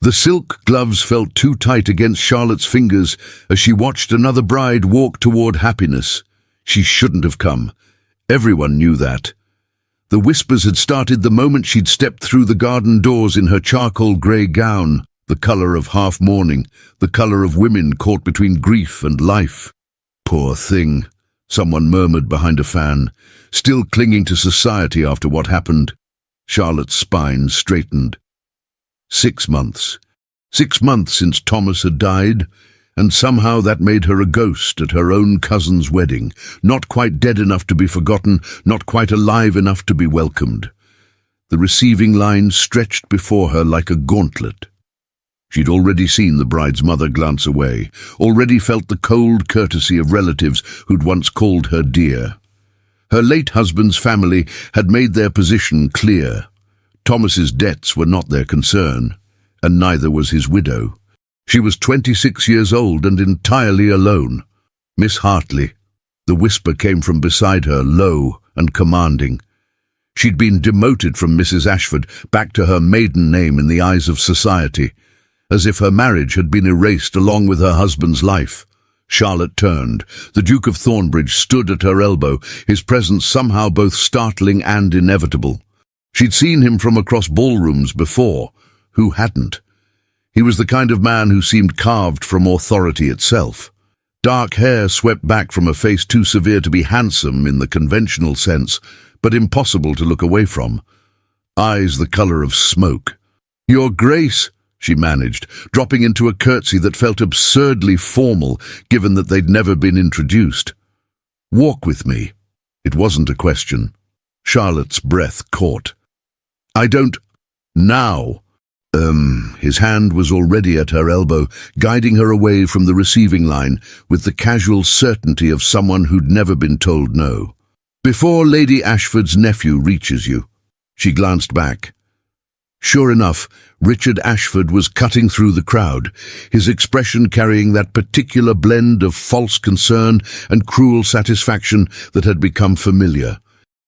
The silk gloves felt too tight against Charlotte's fingers as she watched another bride walk toward happiness. She shouldn't have come. Everyone knew that. The whispers had started the moment she'd stepped through the garden doors in her charcoal grey gown, the colour of half-mourning, the colour of women caught between grief and life. Poor thing, someone murmured behind a fan, still clinging to society after what happened. Charlotte's spine straightened. 6 months. 6 months since Thomas had died, and somehow that made her a ghost at her own cousin's wedding, not quite dead enough to be forgotten, not quite alive enough to be welcomed. The receiving line stretched before her like a gauntlet. She'd already seen the bride's mother glance away, already felt the cold courtesy of relatives who'd once called her dear. Her late husband's family had made their position clear. Thomas's debts were not their concern, and neither was his widow. She was 26 years old and entirely alone. Miss Hartley. The whisper came from beside her, low and commanding. She'd been demoted from Mrs. Ashford back to her maiden name in the eyes of society, as if her marriage had been erased along with her husband's life. Charlotte turned. The Duke of Thornbridge stood at her elbow, his presence somehow both startling and inevitable. She'd seen him from across ballrooms before. Who hadn't? He was the kind of man who seemed carved from authority itself. Dark hair swept back from a face too severe to be handsome in the conventional sense, but impossible to look away from. Eyes the colour of smoke. "Your Grace," she managed, dropping into a curtsy that felt absurdly formal, given that they'd never been introduced. "Walk with me." It wasn't a question. Charlotte's breath caught. "I don't... now." His hand was already at her elbow, guiding her away from the receiving line with the casual certainty of someone who'd never been told no. "Before Lady Ashford's nephew reaches you." She glanced back. Sure enough, Richard Ashford was cutting through the crowd, his expression carrying that particular blend of false concern and cruel satisfaction that had become familiar.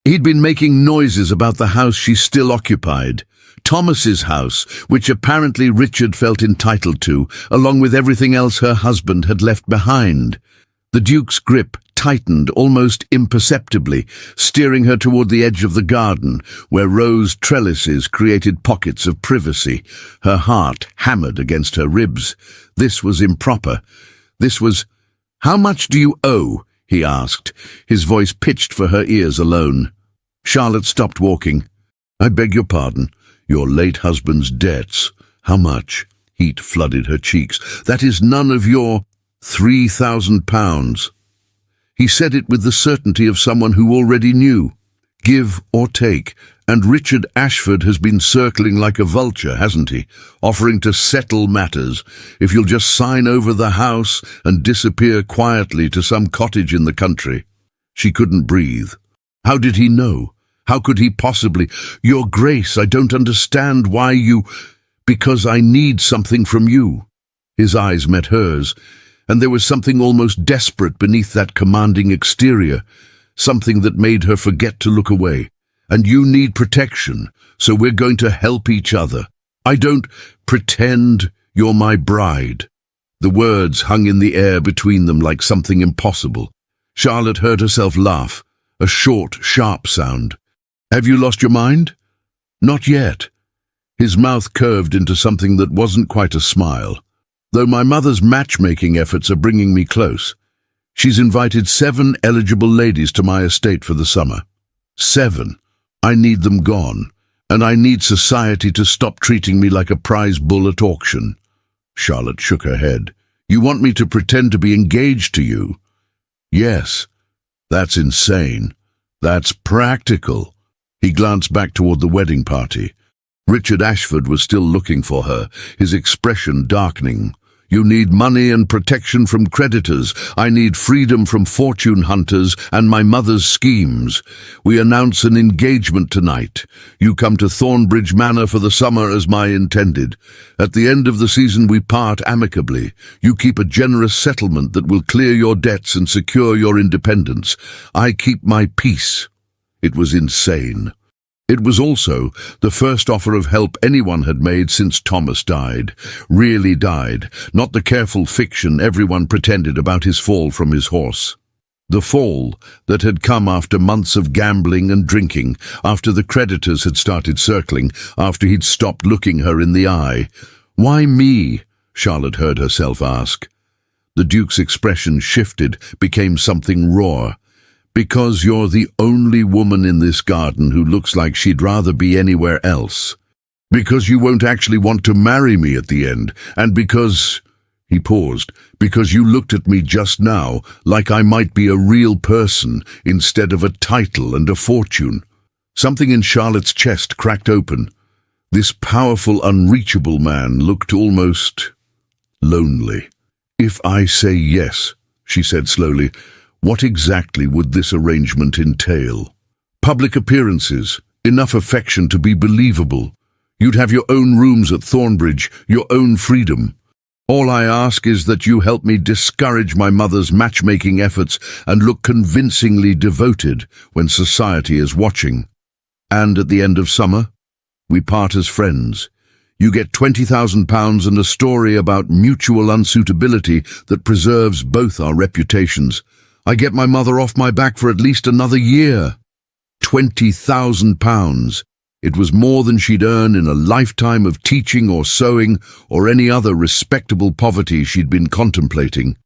He'd been making noises about the house she still occupied, Thomas's house, which apparently Richard felt entitled to, along with everything else her husband had left behind. The Duke's grip tightened almost imperceptibly, steering her toward the edge of the garden, where rose trellises created pockets of privacy. Her heart hammered against her ribs. This was improper. This was... "How much do you owe?" he asked, his voice pitched for her ears alone. Charlotte stopped walking. "I beg your pardon. Your late husband's debts. How much?" Heat flooded her cheeks. "That is none of your... £3,000. He said it with the certainty of someone who already knew. Give or take, and Richard Ashford has been circling like a vulture, hasn't he? Offering to settle matters, if you'll just sign over the house and disappear quietly to some cottage in the country. She couldn't breathe. How did he know? How could he possibly? "Your Grace, I don't understand why you... "Because I need something from you." His eyes met hers, and there was something almost desperate beneath that commanding exterior, something that made her forget to look away. "And you need protection, so we're going to help each other. I don't pretend you're my bride." The words hung in the air between them like something impossible. Charlotte heard herself laugh, a short, sharp sound. "Have you lost your mind?" "Not yet." His mouth curved into something that wasn't quite a smile. "Though my mother's matchmaking efforts are bringing me close. She's invited 7 eligible ladies to my estate for the summer. 7. I need them gone, and I need society to stop treating me like a prize bull at auction." Charlotte shook her head. "You want me to pretend to be engaged to you?" "Yes. That's insane. That's practical." He glanced back toward the wedding party. Richard Ashford was still looking for her, his expression darkening. "You need money and protection from creditors. I need freedom from fortune hunters and my mother's schemes. We announce an engagement tonight. You come to Thornbridge Manor for the summer as my intended. At the end of the season we part amicably. You keep a generous settlement that will clear your debts and secure your independence. I keep my peace." It was insane. It was also the first offer of help anyone had made since Thomas died. Really died, not the careful fiction everyone pretended about his fall from his horse. The fall that had come after months of gambling and drinking, after the creditors had started circling, after he'd stopped looking her in the eye. "Why me?" Charlotte heard herself ask. The Duke's expression shifted, became something raw. "Because you're the only woman in this garden who looks like she'd rather be anywhere else. Because you won't actually want to marry me at the end, and because—" He paused. "Because you looked at me just now like I might be a real person instead of a title and a fortune." Something in Charlotte's chest cracked open. This powerful, unreachable man looked almost lonely. "If I say yes," she said slowly, "what exactly would this arrangement entail?" "Public appearances, enough affection to be believable. You'd have your own rooms at Thornbridge, your own freedom. All I ask is that you help me discourage my mother's matchmaking efforts and look convincingly devoted when society is watching. And at the end of summer, we part as friends. You get £20,000 and a story about mutual unsuitability that preserves both our reputations. I get my mother off my back for at least another year." £20,000. It was more than she'd earn in a lifetime of teaching or sewing or any other respectable poverty she'd been contemplating.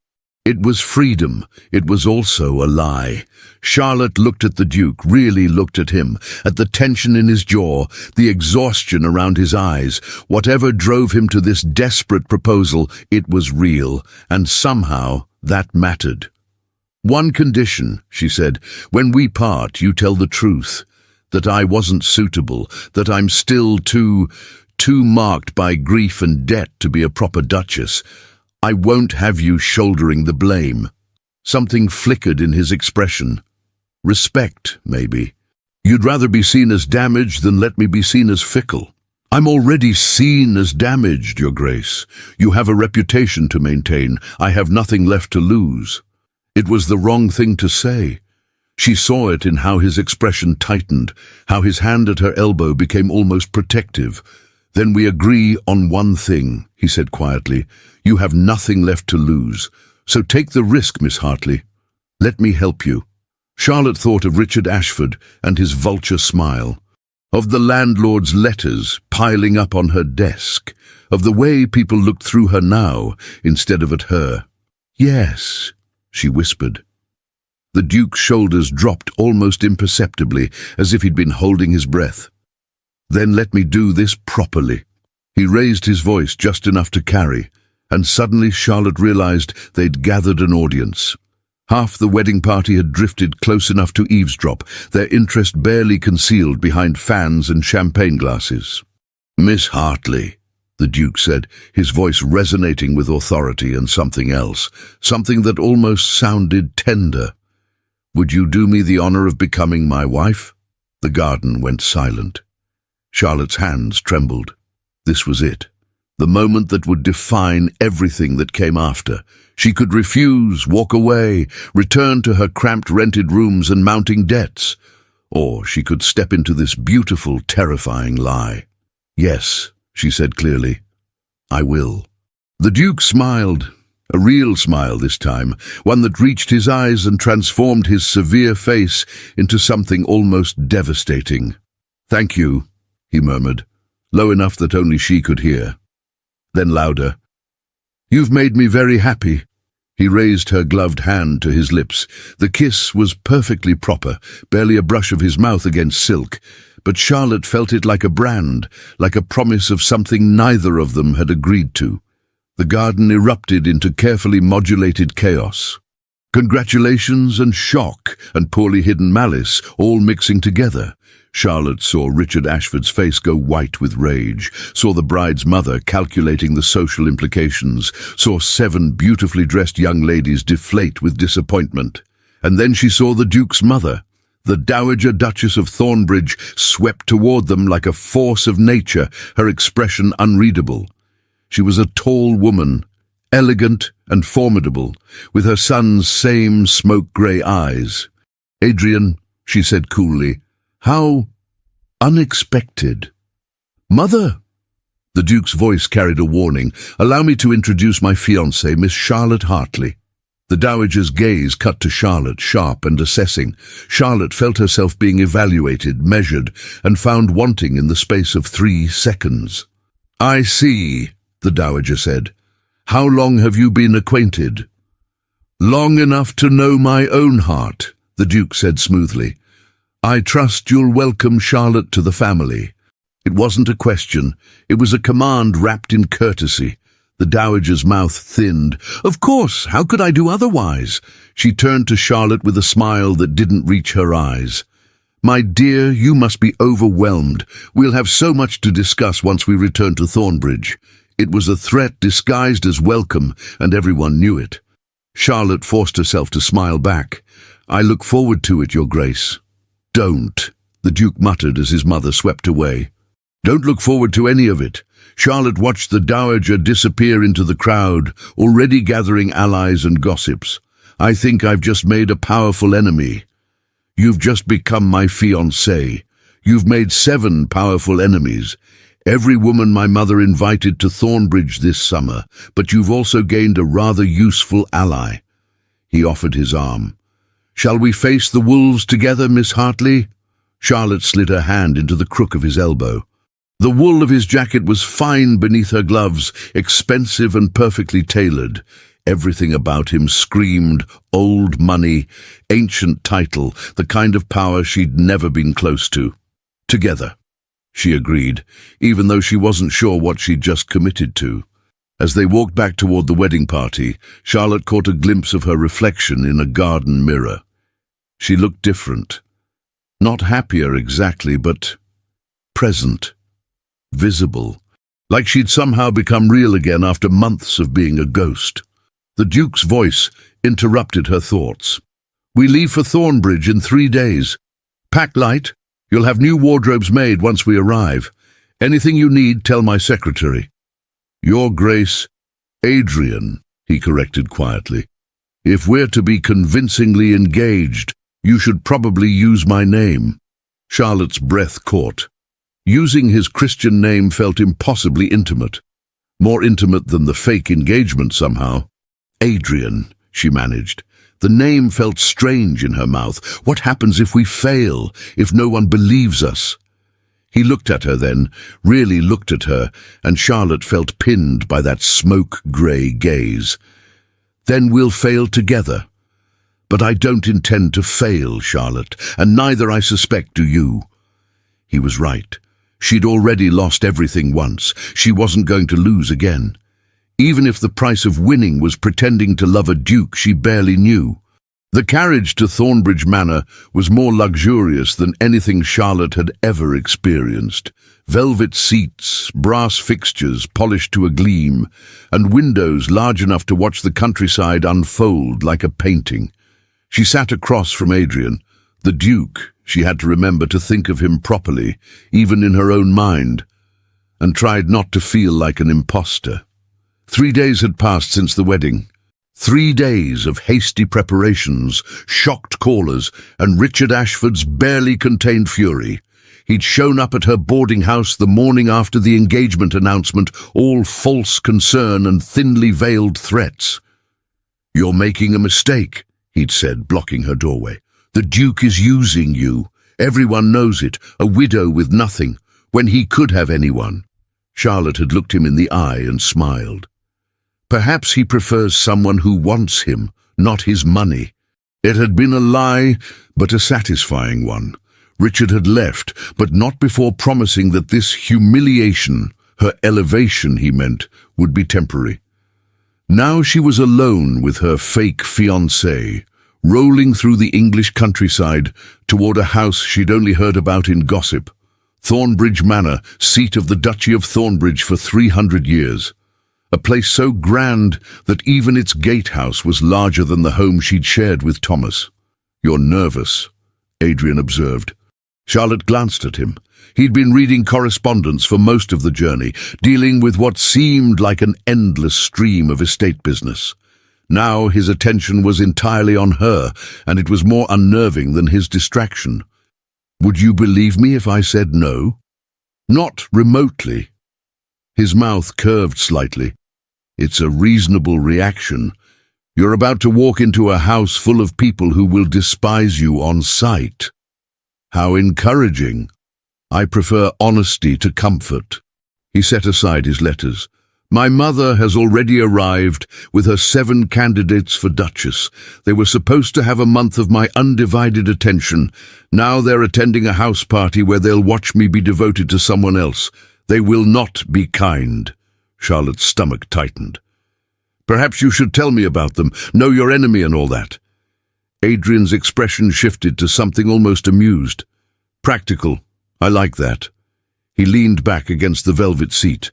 It was freedom. It was also a lie. Charlotte looked at the Duke, really looked at him, at the tension in his jaw, the exhaustion around his eyes. Whatever drove him to this desperate proposal, it was real, and somehow that mattered. "One condition," she said, "when we part, you tell the truth. That I wasn't suitable, that I'm still too marked by grief and debt to be a proper duchess. I won't have you shouldering the blame." Something flickered in his expression. Respect, maybe. "You'd rather be seen as damaged than let me be seen as fickle." "I'm already seen as damaged, Your Grace. You have a reputation to maintain. I have nothing left to lose." It was the wrong thing to say. She saw it in how his expression tightened, how his hand at her elbow became almost protective. "Then we agree on one thing," he said quietly. "You have nothing left to lose. So take the risk, Miss Hartley. Let me help you." Charlotte thought of Richard Ashford and his vulture smile, of the landlord's letters piling up on her desk, of the way people looked through her now instead of at her. "Yes," she whispered. The Duke's shoulders dropped almost imperceptibly, as if he'd been holding his breath. "Then let me do this properly." He raised his voice just enough to carry, and suddenly Charlotte realized they'd gathered an audience. Half the wedding party had drifted close enough to eavesdrop, their interest barely concealed behind fans and champagne glasses. "Miss Hartley," the Duke said, his voice resonating with authority and something else, something that almost sounded tender. "Would you do me the honor of becoming my wife?" The garden went silent. Charlotte's hands trembled. This was it. The moment that would define everything that came after. She could refuse, walk away, return to her cramped rented rooms and mounting debts. Or she could step into this beautiful, terrifying lie. "Yes," she said clearly, "I will." The Duke smiled. A real smile this time, one that reached his eyes and transformed his severe face into something almost devastating. "Thank you," he murmured, low enough that only she could hear. Then louder, "You've made me very happy." He raised her gloved hand to his lips. The kiss was perfectly proper, barely a brush of his mouth against silk, but Charlotte felt it like a brand, like a promise of something neither of them had agreed to. The garden erupted into carefully modulated chaos. Congratulations and shock and poorly hidden malice all mixing together. Charlotte saw Richard Ashford's face go white with rage, saw the bride's mother calculating the social implications, saw 7 beautifully dressed young ladies deflate with disappointment. And then she saw the Duke's mother. The Dowager Duchess of Thornbridge swept toward them like a force of nature, her expression unreadable. She was a tall woman, elegant and formidable, with her son's same smoke-grey eyes. "Adrian," she said coolly, "how—" unexpected. "Mother!" The Duke's voice carried a warning. "Allow me to introduce my fiancée, Miss Charlotte Hartley." The dowager's gaze cut to Charlotte, sharp and assessing. Charlotte felt herself being evaluated, measured, and found wanting in the space of 3 seconds. "I see," the dowager said. "How long have you been acquainted?" "Long enough to know my own heart," the Duke said smoothly. "I trust you'll welcome Charlotte to the family." It wasn't a question, it was a command wrapped in courtesy. The dowager's mouth thinned. "Of course, how could I do otherwise?" She turned to Charlotte with a smile that didn't reach her eyes. "My dear, you must be overwhelmed. We'll have so much to discuss once we return to Thornbridge." It was a threat disguised as welcome, and everyone knew it. Charlotte forced herself to smile back. "I look forward to it, Your Grace." "Don't," the Duke muttered as his mother swept away. "Don't look forward to any of it." Charlotte watched the dowager disappear into the crowd, already gathering allies and gossips. "I think I've just made a powerful enemy." "You've just become my fiancée. You've made 7 powerful enemies. Every woman my mother invited to Thornbridge this summer, but you've also gained a rather useful ally." He offered his arm. "Shall we face the wolves together, Miss Hartley?" Charlotte slid her hand into the crook of his elbow. The wool of his jacket was fine beneath her gloves, expensive and perfectly tailored. Everything about him screamed old money, ancient title, the kind of power she'd never been close to. "Together," she agreed, even though she wasn't sure what she'd just committed to. As they walked back toward the wedding party, Charlotte caught a glimpse of her reflection in a garden mirror. She looked different. Not happier exactly, but present. Visible, like she'd somehow become real again after months of being a ghost. The Duke's voice interrupted her thoughts. "We leave for Thornbridge in 3 days. Pack light. You'll have new wardrobes made once we arrive. Anything you need, tell my secretary." "Your Grace, Adrian," he corrected quietly. "If we're to be convincingly engaged, you should probably use my name." Charlotte's breath caught. Using his Christian name felt impossibly intimate. More intimate than the fake engagement somehow. "Adrian," she managed. The name felt strange in her mouth. What happens if we fail, if no one believes us? He looked at her then, really looked at her, and Charlotte felt pinned by that smoke-grey gaze. "Then we'll fail together." "But I don't intend to fail, Charlotte, and neither, I suspect, do you." He was right. She'd already lost everything once. She wasn't going to lose again. Even if the price of winning was pretending to love a duke she barely knew. The carriage to Thornbridge Manor was more luxurious than anything Charlotte had ever experienced. Velvet seats, brass fixtures polished to a gleam, and windows large enough to watch the countryside unfold like a painting. She sat across from Adrian. The Duke, she had to remember to think of him properly, even in her own mind, and tried not to feel like an imposter. 3 days had passed since the wedding. 3 days of hasty preparations, shocked callers, and Richard Ashford's barely contained fury. He'd shown up at her boarding house the morning after the engagement announcement, all false concern and thinly veiled threats. "You're making a mistake," he'd said, blocking her doorway. "The Duke is using you. Everyone knows it, a widow with nothing, when he could have anyone." Charlotte had looked him in the eye and smiled. "Perhaps he prefers someone who wants him, not his money." It had been a lie, but a satisfying one. Richard had left, but not before promising that this humiliation, her elevation, he meant, would be temporary. Now she was alone with her fake fiancé, rolling through the English countryside toward a house she'd only heard about in gossip. Thornbridge Manor, seat of the Duchy of Thornbridge for 300 years. A place so grand that even its gatehouse was larger than the home she'd shared with Thomas. "You're nervous," Adrian observed. Charlotte glanced at him. He'd been reading correspondence for most of the journey, dealing with what seemed like an endless stream of estate business. Now his attention was entirely on her, and it was more unnerving than his distraction. Would you believe me if I said no? Not remotely. His mouth curved slightly. It's a reasonable reaction. You're about to walk into a house full of people who will despise you on sight. How encouraging. I prefer honesty to comfort. He set aside his letters. My mother has already arrived with her 7 candidates for Duchess. They were supposed to have a month of my undivided attention. Now they're attending a house party where they'll watch me be devoted to someone else. They will not be kind. Charlotte's stomach tightened. Perhaps you should tell me about them, know your enemy and all that. Adrian's expression shifted to something almost amused. Practical. I like that. He leaned back against the velvet seat.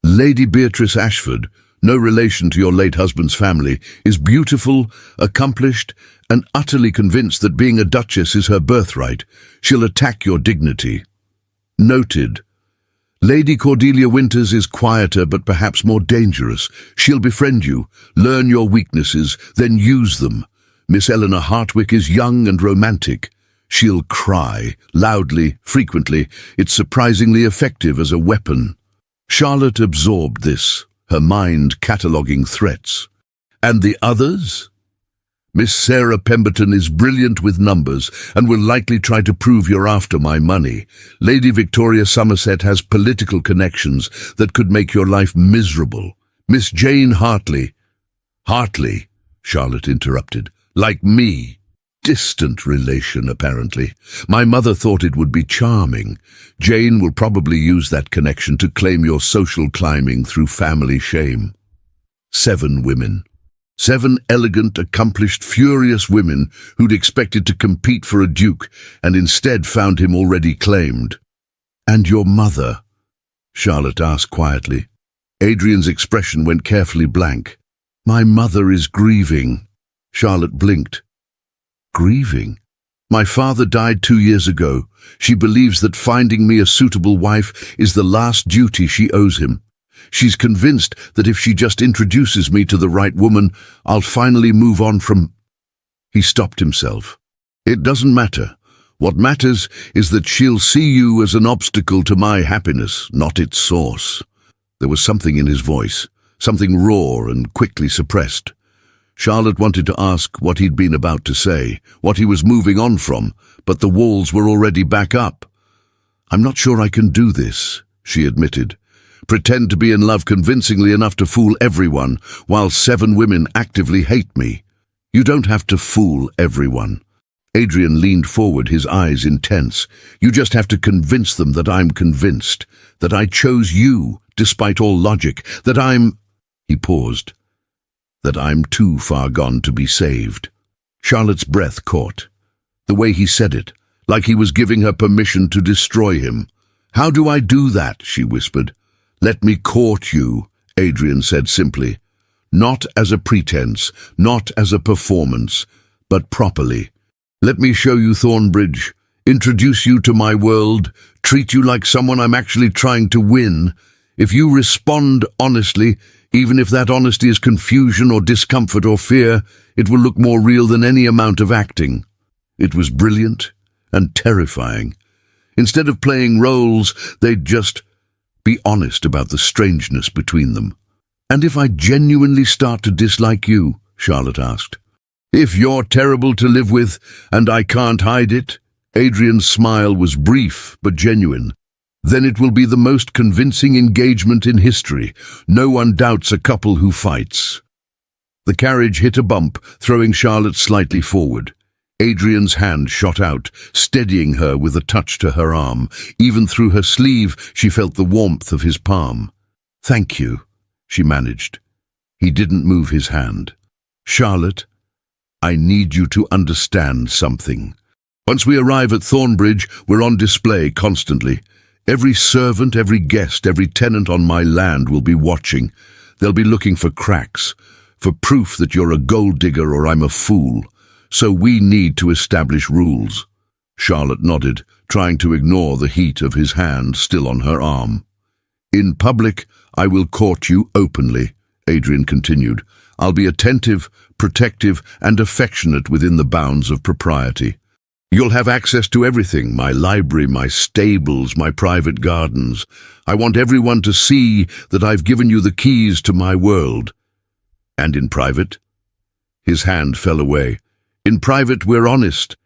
Lady Beatrice Ashford, no relation to your late husband's family, is beautiful, accomplished, and utterly convinced that being a duchess is her birthright. She'll attack your dignity. Noted. Lady Cordelia Winters is quieter but perhaps more dangerous. She'll befriend you, learn your weaknesses, then use them. Miss Eleanor Hartwick is young and romantic. She'll cry, loudly, frequently. It's surprisingly effective as a weapon. Charlotte absorbed this, her mind cataloguing threats. And the others? Miss Sarah Pemberton is brilliant with numbers and will likely try to prove you're after my money. Lady Victoria Somerset has political connections that could make your life miserable. Miss Jane Hartley. Hartley, Charlotte interrupted. Like me. Distant relation, apparently. My mother thought it would be charming. Jane will probably use that connection to claim your social climbing through family shame. 7 women. 7 elegant, accomplished, furious women who'd expected to compete for a duke and instead found him already claimed. And your mother? Charlotte asked quietly. Adrian's expression went carefully blank. My mother is grieving. Charlotte blinked. Grieving? My father died 2 years ago. She believes that finding me a suitable wife is the last duty she owes him. She's convinced that if she just introduces me to the right woman, I'll finally move on from... He stopped himself. It doesn't matter. What matters is that she'll see you as an obstacle to my happiness, not its source. There was something in his voice, something raw and quickly suppressed. Charlotte wanted to ask what he'd been about to say, what he was moving on from, but the walls were already back up. I'm not sure I can do this, she admitted. Pretend to be in love convincingly enough to fool everyone, while 7 women actively hate me. You don't have to fool everyone. Adrian leaned forward, his eyes intense. You just have to convince them that I'm convinced, that I chose you, despite all logic, that I'm... He paused. That I'm too far gone to be saved. Charlotte's breath caught. The way he said it, like he was giving her permission to destroy him. How do I do that? She whispered. Let me court you, Adrian said simply. Not as a pretense, not as a performance, but properly. Let me show you Thornbridge, introduce you to my world, treat you like someone I'm actually trying to win. If you respond honestly, even if that honesty is confusion or discomfort or fear, it will look more real than any amount of acting. It was brilliant and terrifying. Instead of playing roles, they'd just be honest about the strangeness between them. And if I genuinely start to dislike you, Charlotte asked. If you're terrible to live with and I can't hide it, Adrian's smile was brief but genuine. Then it will be the most convincing engagement in history. No one doubts a couple who fights. The carriage hit a bump, throwing Charlotte slightly forward. Adrian's hand shot out, steadying her with a touch to her arm. Even through her sleeve, she felt the warmth of his palm. Thank you, she managed. He didn't move his hand. Charlotte, I need you to understand something. Once we arrive at Thornbridge, we're on display constantly. Every servant, every guest, every tenant on my land will be watching. They'll be looking for cracks, for proof that you're a gold digger or I'm a fool. So we need to establish rules. Charlotte nodded, trying to ignore the heat of his hand still on her arm. In public, I will court you openly, Adrian continued. I'll be attentive, protective, and affectionate within the bounds of propriety. You'll have access to everything, my library, my stables, my private gardens. I want everyone to see that I've given you the keys to my world. And in private? His hand fell away. In private, we're honest.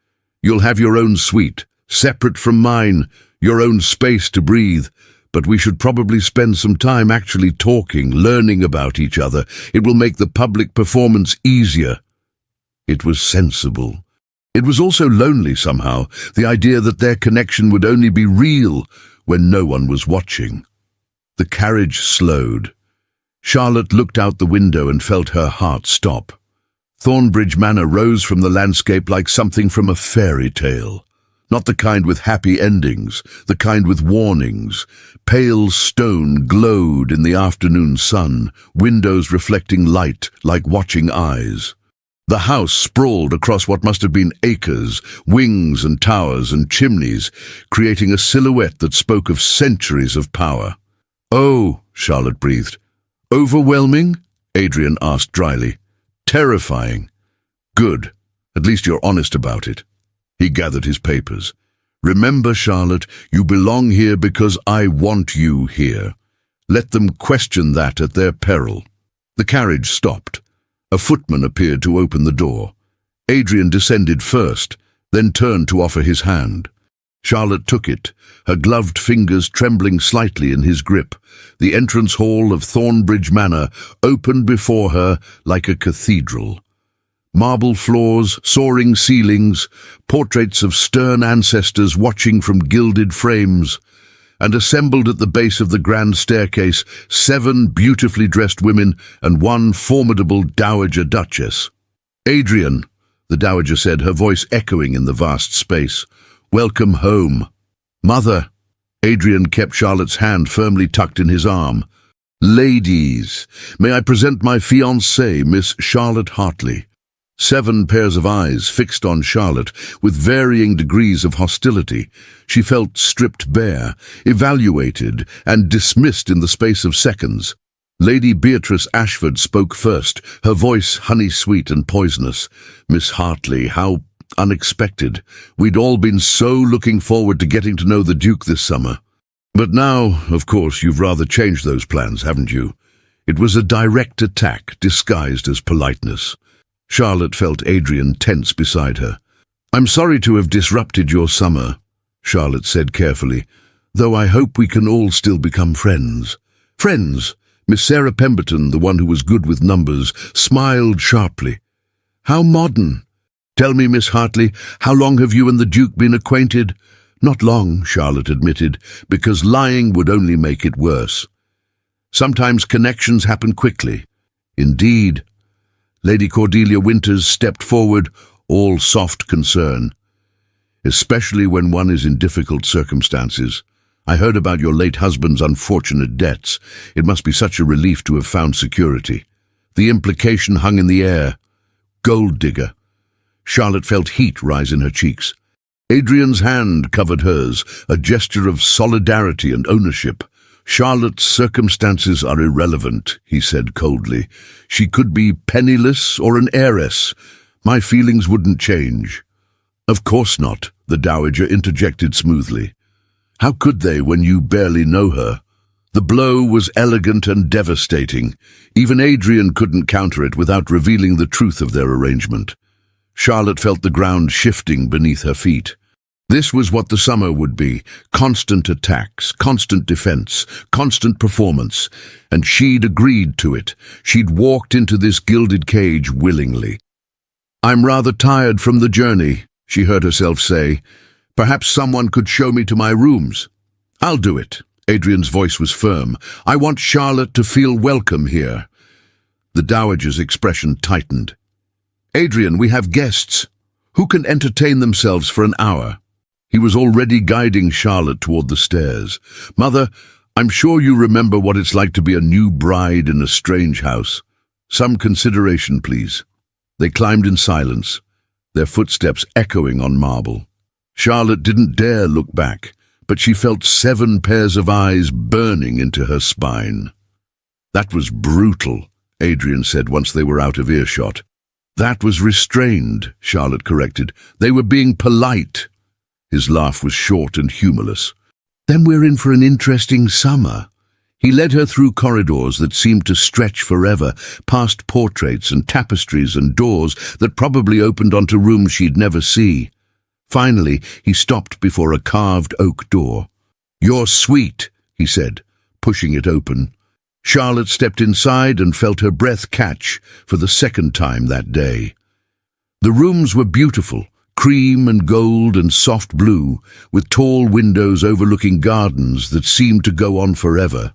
You'll have your own suite, separate from mine, your own space to breathe. But we should probably spend some time actually talking, learning about each other. It will make the public performance easier. It was sensible. It was also lonely somehow, the idea that their connection would only be real when no one was watching. The carriage slowed. Charlotte looked out the window and felt her heart stop. Thornbridge Manor rose from the landscape like something from a fairy tale. Not the kind with happy endings, the kind with warnings. Pale stone glowed in the afternoon sun, windows reflecting light like watching eyes. The house sprawled across what must have been acres, wings and towers and chimneys, creating a silhouette that spoke of centuries of power. "Oh," Charlotte breathed. "Overwhelming?" Adrian asked dryly. "Terrifying." "Good. At least you're honest about it." He gathered his papers. "Remember, Charlotte, you belong here because I want you here. Let them question that at their peril." The carriage stopped. A footman appeared to open the door. Adrian descended first, then turned to offer his hand. Charlotte took it, her gloved fingers trembling slightly in his grip. The entrance hall of Thornbridge Manor opened before her like a cathedral. Marble floors, soaring ceilings, portraits of stern ancestors watching from gilded frames, and assembled at the base of the grand staircase 7 beautifully dressed women and 1 formidable dowager duchess. "Adrian," the dowager said, her voice echoing in the vast space. "Welcome home." "Mother." Adrian kept Charlotte's hand firmly tucked in his arm. "Ladies, may I present my fiancée, Miss Charlotte Hartley." 7 pairs of eyes fixed on Charlotte with varying degrees of hostility. She felt stripped bare, evaluated, and dismissed in the space of seconds. Lady Beatrice Ashford spoke first, her voice honey-sweet and poisonous. "Miss Hartley, how unexpected. We'd all been so looking forward to getting to know the Duke this summer. But now, of course, you've rather changed those plans, haven't you?" It was a direct attack disguised as politeness. Charlotte felt Adrian tense beside her. "I'm sorry to have disrupted your summer," Charlotte said carefully, "though I hope we can all still become friends." "Friends?" Miss Sarah Pemberton, the one who was good with numbers, smiled sharply. "How modern. Tell me, Miss Hartley, how long have you and the Duke been acquainted?" "Not long," Charlotte admitted, "because lying would only make it worse. Sometimes connections happen quickly." "Indeed." Lady Cordelia Winters stepped forward, all soft concern. "Especially when one is in difficult circumstances. I heard about your late husband's unfortunate debts. It must be such a relief to have found security." The implication hung in the air. Gold digger. Charlotte felt heat rise in her cheeks. Adrian's hand covered hers, a gesture of solidarity and ownership. "Charlotte's circumstances are irrelevant," he said coldly. "She could be penniless or an heiress. My feelings wouldn't change." "Of course not," the dowager interjected smoothly. "How could they when you barely know her?" The blow was elegant and devastating. Even Adrian couldn't counter it without revealing the truth of their arrangement. Charlotte felt the ground shifting beneath her feet. This was what the summer would be: constant attacks, constant defense, constant performance. And she'd agreed to it. She'd walked into this gilded cage willingly. "I'm rather tired from the journey," she heard herself say. "Perhaps someone could show me to my rooms." "I'll do it." Adrian's voice was firm. "I want Charlotte to feel welcome here." The dowager's expression tightened. "Adrian, we have guests. Who can entertain themselves for an hour?" He was already guiding Charlotte toward the stairs. "Mother, I'm sure you remember what it's like to be a new bride in a strange house. Some consideration, please." They climbed in silence, their footsteps echoing on marble. Charlotte didn't dare look back, but she felt 7 pairs of eyes burning into her spine. "That was brutal," Adrian said once they were out of earshot. That was restrained, Charlotte corrected. They were being polite. His laugh was short and humorless. Then we're in for an interesting summer. He led her through corridors that seemed to stretch forever, past portraits and tapestries and doors that probably opened onto rooms she'd never see. Finally, he stopped before a carved oak door. "You're sweet," he said, pushing it open. Charlotte stepped inside and felt her breath catch for the second time that day. The rooms were beautiful, cream and gold and soft blue, with tall windows overlooking gardens that seemed to go on forever.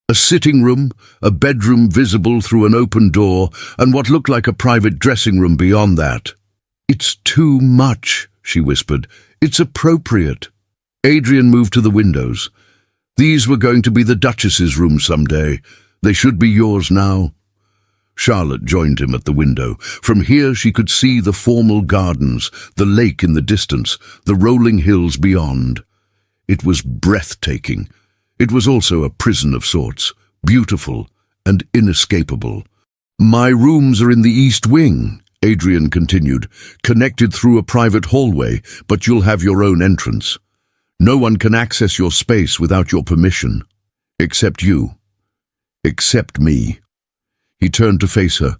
A sitting room, a bedroom visible through an open door, and what looked like a private dressing room beyond that. "It's too much," she whispered. "It's appropriate." Adrian moved to the windows. "These were going to be the Duchess's room someday. They should be yours now." Charlotte joined him at the window. From here she could see the formal gardens, the lake in the distance, the rolling hills beyond. It was breathtaking. It was also a prison of sorts, beautiful and inescapable. "My rooms are in the East Wing," Adrian continued, "connected through a private hallway, but you'll have your own entrance. No one can access your space without your permission. Except you. Except me." He turned to face her.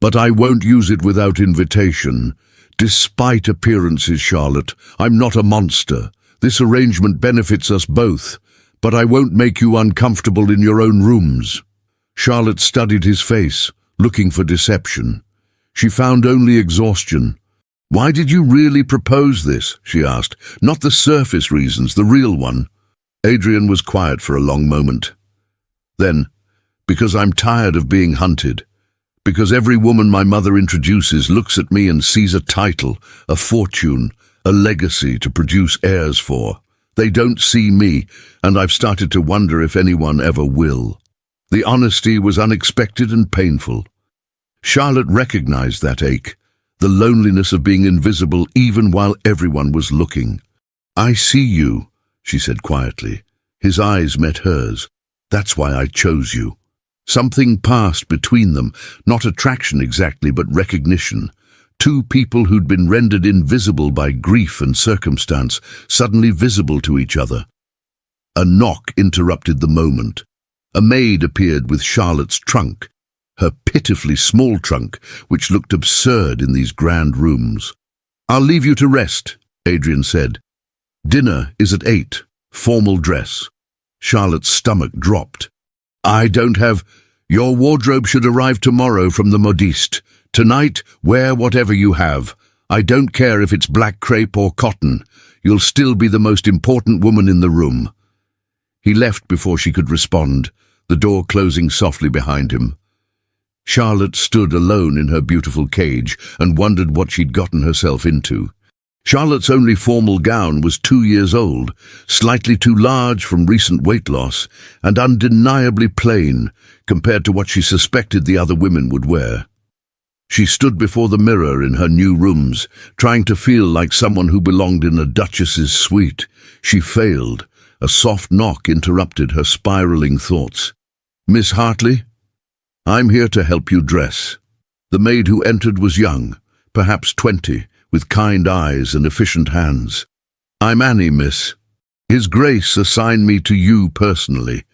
"But I won't use it without invitation. Despite appearances, Charlotte, I'm not a monster. This arrangement benefits us both. But I won't make you uncomfortable in your own rooms." Charlotte studied his face, looking for deception. She found only exhaustion. "Why did you really propose this?" she asked. "Not the surface reasons, the real one." Adrian was quiet for a long moment. Then, "Because I'm tired of being hunted. Because every woman my mother introduces looks at me and sees a title, a fortune, a legacy to produce heirs for. They don't see me, and I've started to wonder if anyone ever will." The honesty was unexpected and painful. Charlotte recognized that ache, the loneliness of being invisible even while everyone was looking. "I see you," she said quietly. His eyes met hers. "That's why I chose you." Something passed between them, not attraction exactly, but recognition. Two people who'd been rendered invisible by grief and circumstance, suddenly visible to each other. A knock interrupted the moment. A maid appeared with Charlotte's trunk, her pitifully small trunk, which looked absurd in these grand rooms. "I'll leave you to rest," Adrian said. "Dinner is at 8, formal dress." Charlotte's stomach dropped. "I don't have... Your wardrobe should arrive tomorrow from the modiste. Tonight, wear whatever you have. I don't care if it's black crepe or cotton. You'll still be the most important woman in the room." He left before she could respond, the door closing softly behind him. Charlotte stood alone in her beautiful cage and wondered what she'd gotten herself into. Charlotte's only formal gown was 2 years old, slightly too large from recent weight loss, and undeniably plain compared to what she suspected the other women would wear. She stood before the mirror in her new rooms, trying to feel like someone who belonged in a duchess's suite. She failed. A soft knock interrupted her spiraling thoughts. "Miss Hartley? I'm here to help you dress." The maid who entered was young, perhaps 20, with kind eyes and efficient hands. "I'm Annie, miss. His Grace assigned me to you personally."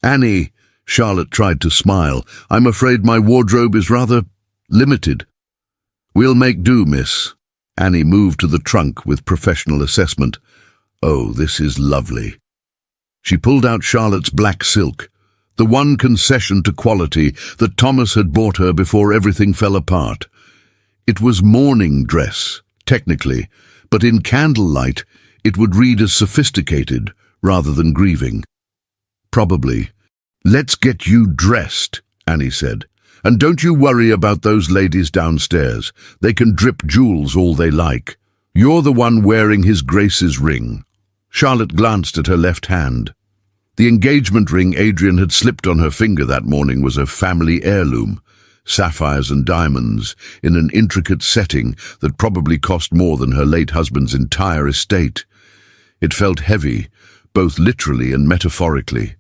"Annie," Charlotte tried to smile, "I'm afraid my wardrobe is rather limited." "We'll make do, miss." Annie moved to the trunk with professional assessment. "Oh, this is lovely." She pulled out Charlotte's black silk, the one concession to quality that Thomas had bought her before everything fell apart. It was morning dress, technically, but in candlelight it would read as sophisticated rather than grieving. "Probably." "Let's get you dressed," Annie said. "And don't you worry about those ladies downstairs. They can drip jewels all they like. You're the one wearing His Grace's ring." Charlotte glanced at her left hand. The engagement ring Adrian had slipped on her finger that morning was a family heirloom, sapphires and diamonds, in an intricate setting that probably cost more than her late husband's entire estate. It felt heavy, both literally and metaphorically.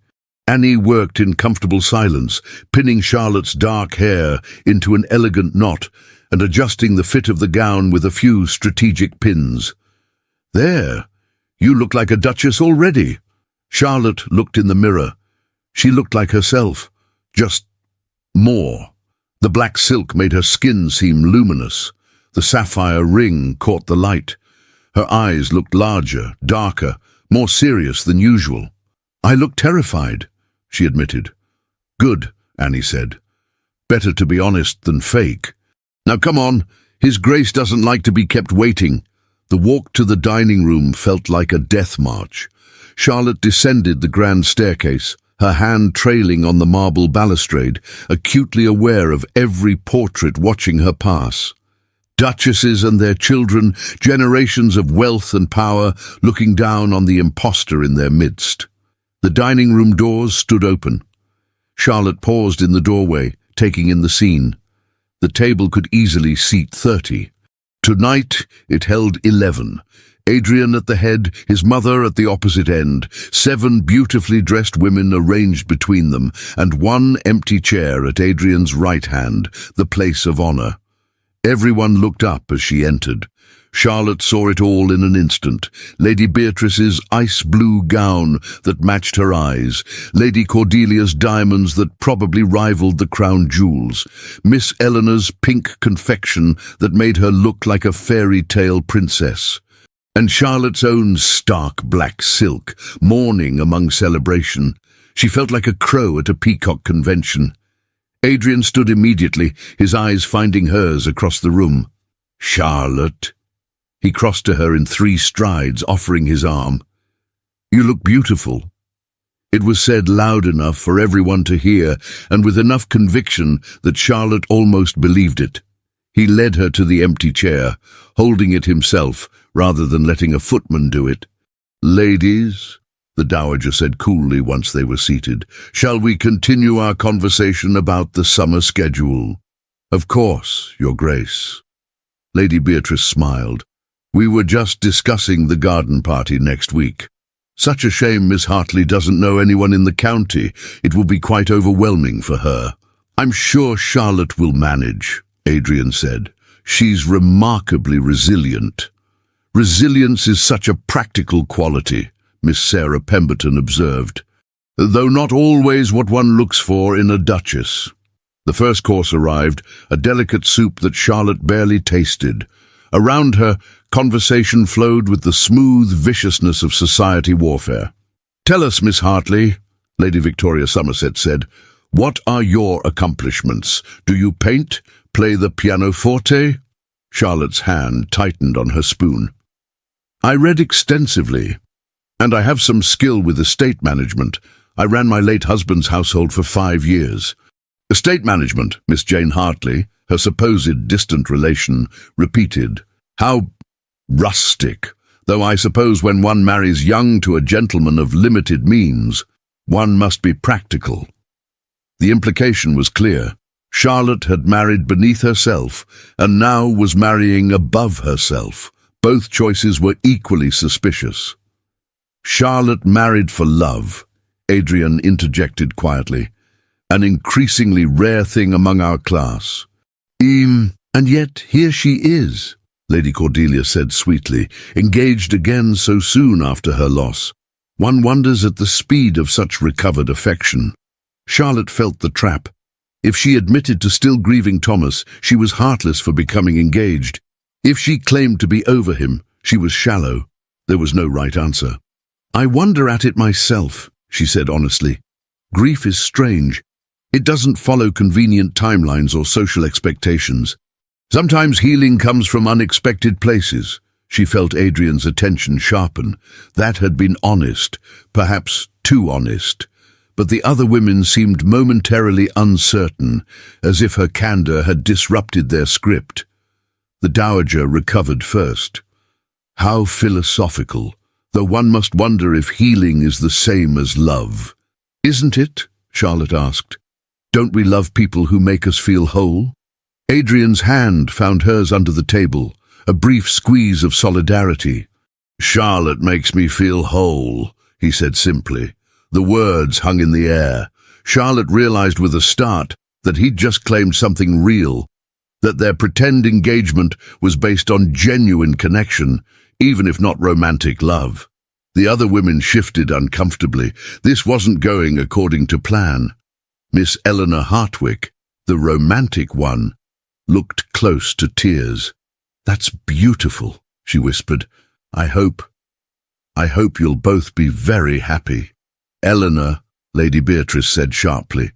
Annie worked in comfortable silence, pinning Charlotte's dark hair into an elegant knot and adjusting the fit of the gown with a few strategic pins. "There, you look like a duchess already." Charlotte looked in the mirror. She looked like herself, just more. The black silk made her skin seem luminous. The sapphire ring caught the light. Her eyes looked larger, darker, more serious than usual. "I look terrified," she admitted. "Good," Annie said. "Better to be honest than fake. Now come on, His Grace doesn't like to be kept waiting." The walk to the dining room felt like a death march. Charlotte descended the grand staircase, her hand trailing on the marble balustrade, acutely aware of every portrait watching her pass. Duchesses and their children, generations of wealth and power, looking down on the impostor in their midst. The dining room doors stood open. Charlotte paused in the doorway, taking in the scene. The table could easily seat 30. Tonight it held 11. Adrian at the head, his mother at the opposite end, 7 beautifully dressed women arranged between them, and one empty chair at Adrian's right hand, the place of honor. Everyone looked up as she entered. Charlotte saw it all in an instant. Lady Beatrice's ice-blue gown that matched her eyes, Lady Cordelia's diamonds that probably rivaled the crown jewels, Miss Eleanor's pink confection that made her look like a fairy tale princess, and Charlotte's own stark black silk, mourning among celebration. She felt like a crow at a peacock convention. Adrian stood immediately, his eyes finding hers across the room. "Charlotte." He crossed to her in 3 strides, offering his arm. "You look beautiful." It was said loud enough for everyone to hear, and with enough conviction that Charlotte almost believed it. He led her to the empty chair, holding it himself, rather than letting a footman do it. "Ladies," the dowager said coolly once they were seated, "shall we continue our conversation about the summer schedule?" "Of course, Your Grace." Lady Beatrice smiled. "We were just discussing the garden party next week. Such a shame Miss Hartley doesn't know anyone in the county. It will be quite overwhelming for her." "I'm sure Charlotte will manage," Adrian said. "She's remarkably resilient." "Resilience is such a practical quality," Miss Sarah Pemberton observed, "though not always what one looks for in a duchess." The first course arrived, a delicate soup that Charlotte barely tasted. Around her, conversation flowed with the smooth viciousness of society warfare. "Tell us, Miss Hartley," Lady Victoria Somerset said, "what are your accomplishments? Do you paint? Play the pianoforte?" Charlotte's hand tightened on her spoon. "I read extensively, and I have some skill with estate management. I ran my late husband's household for 5 years." "Estate management," Miss Jane Hartley, her supposed distant relation, repeated. "How rustic, though I suppose when one marries young to a gentleman of limited means, one must be practical." The implication was clear. Charlotte had married beneath herself, and now was marrying above herself. Both choices were equally suspicious. "Charlotte married for love," Adrian interjected quietly. "An increasingly rare thing among our class." And yet here she is," Lady Cordelia said sweetly, "engaged again so soon after her loss. One wonders at the speed of such recovered affection." Charlotte felt the trap. If she admitted to still grieving Thomas, she was heartless for becoming engaged. If she claimed to be over him, she was shallow. There was no right answer. "I wonder at it myself," she said honestly. "Grief is strange. It doesn't follow convenient timelines or social expectations. Sometimes healing comes from unexpected places." She felt Adrian's attention sharpen. That had been honest, perhaps too honest. But the other women seemed momentarily uncertain, as if her candor had disrupted their script. The dowager recovered first. "How philosophical, though one must wonder if healing is the same as love." "Isn't it?" Charlotte asked. "Don't we love people who make us feel whole?" Adrian's hand found hers under the table, a brief squeeze of solidarity. "Charlotte makes me feel whole," he said simply. The words hung in the air. Charlotte realized with a start that he'd just claimed something real. that their pretend engagement was based on genuine connection, even if not romantic love. The other women shifted uncomfortably. This wasn't going according to plan. Miss Eleanor Hartwick, the romantic one, looked close to tears. "That's beautiful," she whispered. I hope you'll both be very happy." "Eleanor," Lady Beatrice said sharply.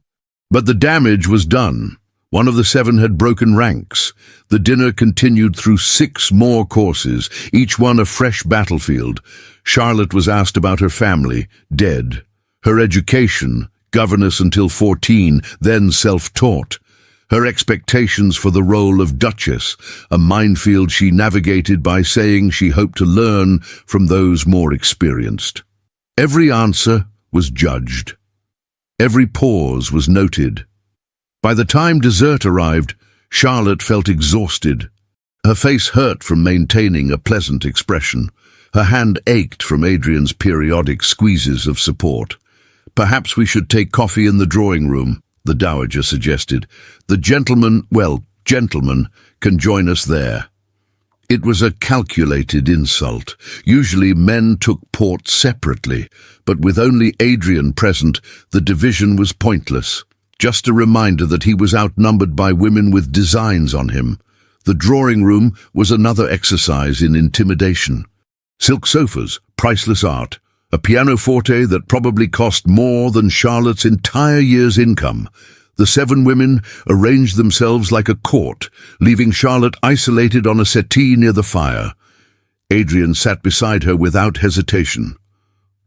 But the damage was done. One of the 7 had broken ranks. The dinner continued through 6 more courses, each one a fresh battlefield. Charlotte was asked about her family, dead. Her education, governess until 14, then self-taught. Her expectations for the role of Duchess, a minefield she navigated by saying she hoped to learn from those more experienced. Every answer was judged. Every pause was noted. By the time dessert arrived, Charlotte felt exhausted. Her face hurt from maintaining a pleasant expression. Her hand ached from Adrian's periodic squeezes of support. "Perhaps we should take coffee in the drawing room," the Dowager suggested. "The gentlemen can join us there." It was a calculated insult. Usually men took port separately, but with only Adrian present, the division was pointless. Just a reminder that he was outnumbered by women with designs on him. The drawing room was another exercise in intimidation. Silk sofas, priceless art, a pianoforte that probably cost more than Charlotte's entire year's income. The 7 women arranged themselves like a court, leaving Charlotte isolated on a settee near the fire. Adrian sat beside her without hesitation.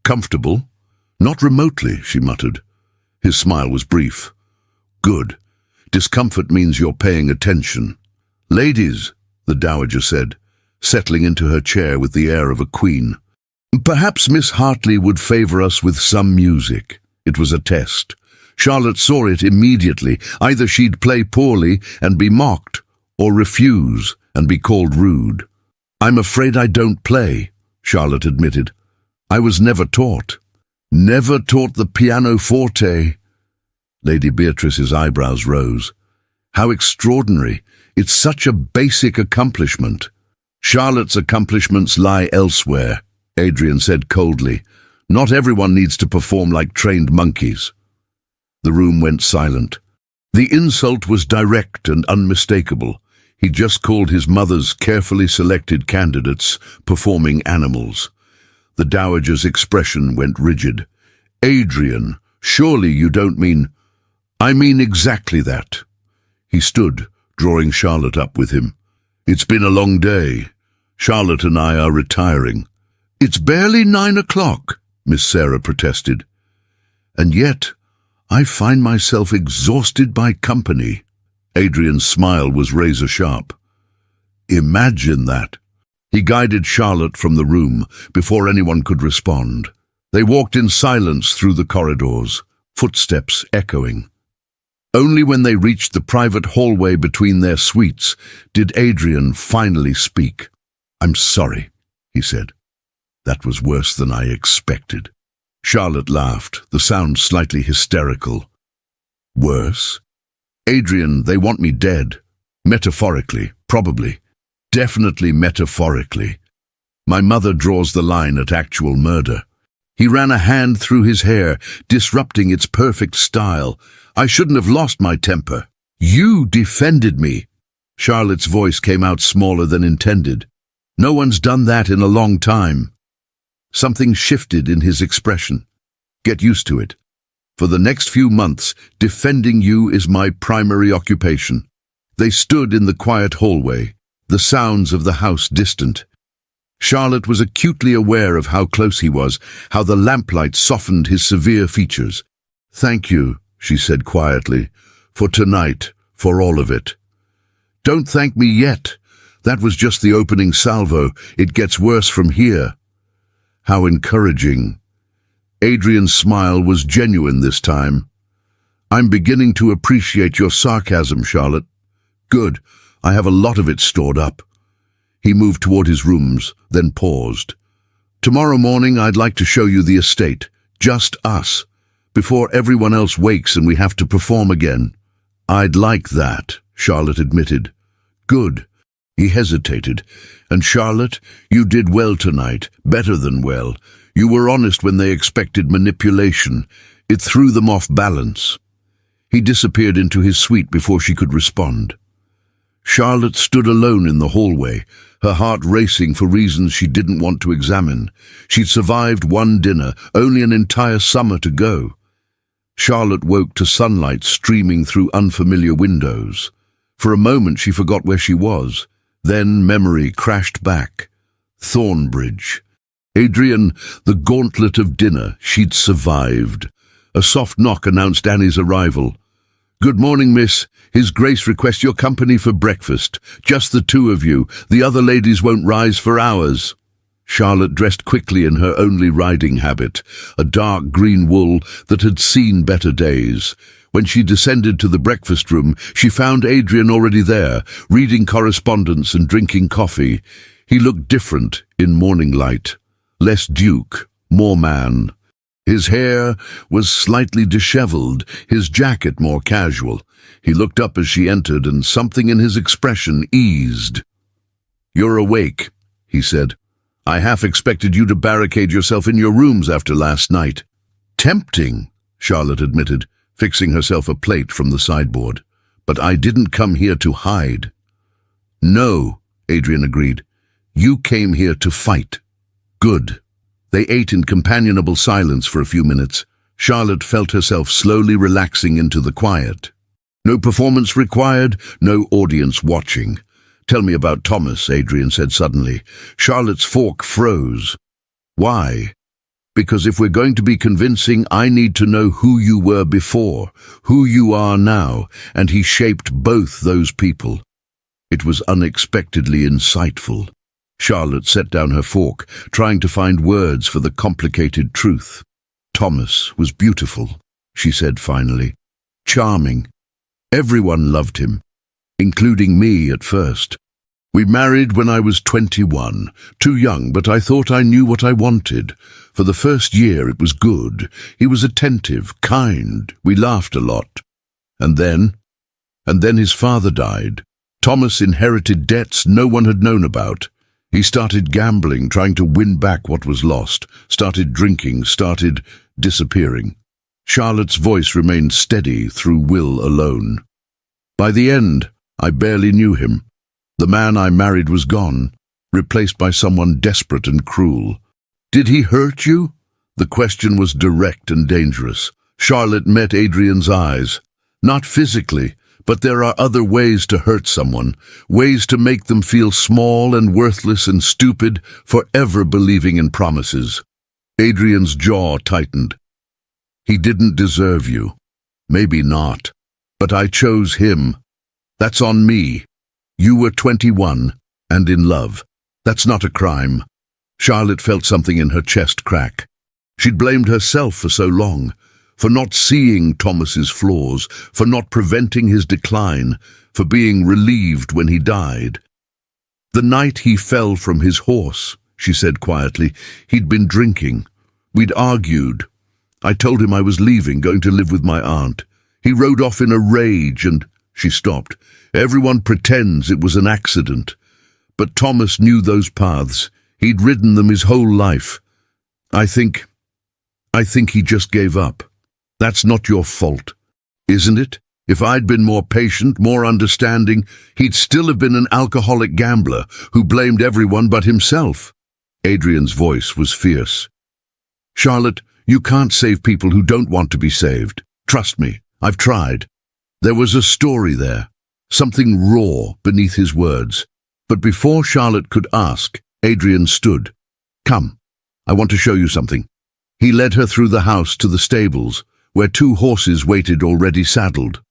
"Comfortable?" "Not remotely," she muttered. His smile was brief. "Good. Discomfort means you're paying attention." "Ladies," the Dowager said, settling into her chair with the air of a queen. "Perhaps Miss Hartley would favor us with some music." It was a test. Charlotte saw it immediately. Either she'd play poorly and be mocked, or refuse and be called rude. "I'm afraid I don't play," Charlotte admitted. "I was never taught." "Never taught the pianoforte?" Lady Beatrice's eyebrows rose. "How extraordinary. It's such a basic accomplishment." "Charlotte's accomplishments lie elsewhere," Adrian said coldly. "Not everyone needs to perform like trained monkeys." The room went silent. The insult was direct and unmistakable. He just called his mother's carefully selected candidates performing animals. The Dowager's expression went rigid. "Adrian, surely you don't mean—" "I mean exactly that." He stood, drawing Charlotte up with him. "It's been a long day. Charlotte and I are retiring." "It's barely 9 o'clock, Miss Sarah protested. "And yet, I find myself exhausted by company." Adrian's smile was razor-sharp. "Imagine that." He guided Charlotte from the room before anyone could respond. They walked in silence through the corridors, footsteps echoing. Only when they reached the private hallway between their suites did Adrian finally speak. "I'm sorry," he said. "That was worse than I expected." Charlotte laughed, the sound slightly hysterical. "Worse? Adrian, they want me dead. Metaphorically, probably. Definitely metaphorically. My mother draws the line at actual murder." He ran a hand through his hair, disrupting its perfect style. "I shouldn't have lost my temper. You defended me." Charlotte's voice came out smaller than intended. "No one's done that in a long time." Something shifted in his expression. "Get used to it. For the next few months, defending you is my primary occupation." They stood in the quiet hallway, the sounds of the house distant. Charlotte was acutely aware of how close he was, how the lamplight softened his severe features. "Thank you," she said quietly, "for tonight, for all of it." "Don't thank me yet. That was just the opening salvo. It gets worse from here." How encouraging. Adrian's smile was genuine this time. "I'm beginning to appreciate your sarcasm, Charlotte." "Good. I have a lot of it stored up." He moved toward his rooms, then paused. "Tomorrow morning I'd like to show you the estate. Just us. Before everyone else wakes and we have to perform again." "I'd like that," Charlotte admitted. Good. He hesitated. And Charlotte, you did well tonight, better than well. You were honest when they expected manipulation. It threw them off balance. He disappeared into his suite before she could respond. Charlotte stood alone in the hallway, her heart racing for reasons she didn't want to examine. She'd survived one dinner, only an entire summer to go. Charlotte woke to sunlight streaming through unfamiliar windows. For a moment she forgot where she was. Then memory crashed back. Thornbridge. Adrian, the gauntlet of dinner. She'd survived. A soft knock announced Annie's arrival. "Good morning, miss. His Grace requests your company for breakfast. Just the two of you. The other ladies won't rise for hours." Charlotte dressed quickly in her only riding habit, a dark green wool that had seen better days. When she descended to the breakfast room, she found Adrian already there, reading correspondence and drinking coffee. He looked different in morning light. Less Duke, more man. His hair was slightly disheveled, his jacket more casual. He looked up as she entered, and something in his expression eased. "You're awake," he said. "I half expected you to barricade yourself in your rooms after last night." "Tempting," Charlotte admitted, fixing herself a plate from the sideboard. "But I didn't come here to hide." "No," Adrian agreed. "You came here to fight." "Good." They ate in companionable silence for a few minutes. Charlotte felt herself slowly relaxing into the quiet. No performance required, no audience watching. "Tell me about Thomas," Adrian said suddenly. Charlotte's fork froze. "Why?" "Because if we're going to be convincing, I need to know who you were before, who you are now," and he shaped both those people. It was unexpectedly insightful. Charlotte set down her fork, trying to find words for the complicated truth. "Thomas was beautiful," she said finally. "Charming. Everyone loved him, including me at first. We married when I was 21, too young, but I thought I knew what I wanted. For the first year it was good. He was attentive, kind. We laughed a lot. And then his father died. Thomas inherited debts no one had known about. He started gambling, trying to win back what was lost, started drinking, started disappearing. Charlotte's voice remained steady through will alone. By the end, I barely knew him. The man I married was gone, replaced by someone desperate and cruel. Did he hurt you? The question was direct and dangerous. Charlotte met Adrian's eyes. Not physically, but there are other ways to hurt someone, ways to make them feel small and worthless and stupid, forever believing in promises. Adrian's jaw tightened. He didn't deserve you. Maybe not. But I chose him. That's on me. You were 21 and in love. That's not a crime. Charlotte felt something in her chest crack. She'd blamed herself for so long, for not seeing Thomas's flaws, for not preventing his decline, for being relieved when he died. "The night he fell from his horse," she said quietly, "he'd been drinking. We'd argued. I told him I was leaving, going to live with my aunt. He rode off in a rage and—" She stopped. "Everyone pretends it was an accident. But Thomas knew those paths. He'd ridden them his whole life. I think he just gave up. That's not your fault, isn't it? If I'd been more patient, more understanding, he'd still have been an alcoholic gambler who blamed everyone but himself." Adrian's voice was fierce. "Charlotte, you can't save people who don't want to be saved. Trust me, I've tried." There was a story there, something raw beneath his words. But before Charlotte could ask, Adrian stood. "Come, I want to show you something." He led her through the house to the stables, where 2 horses waited already saddled.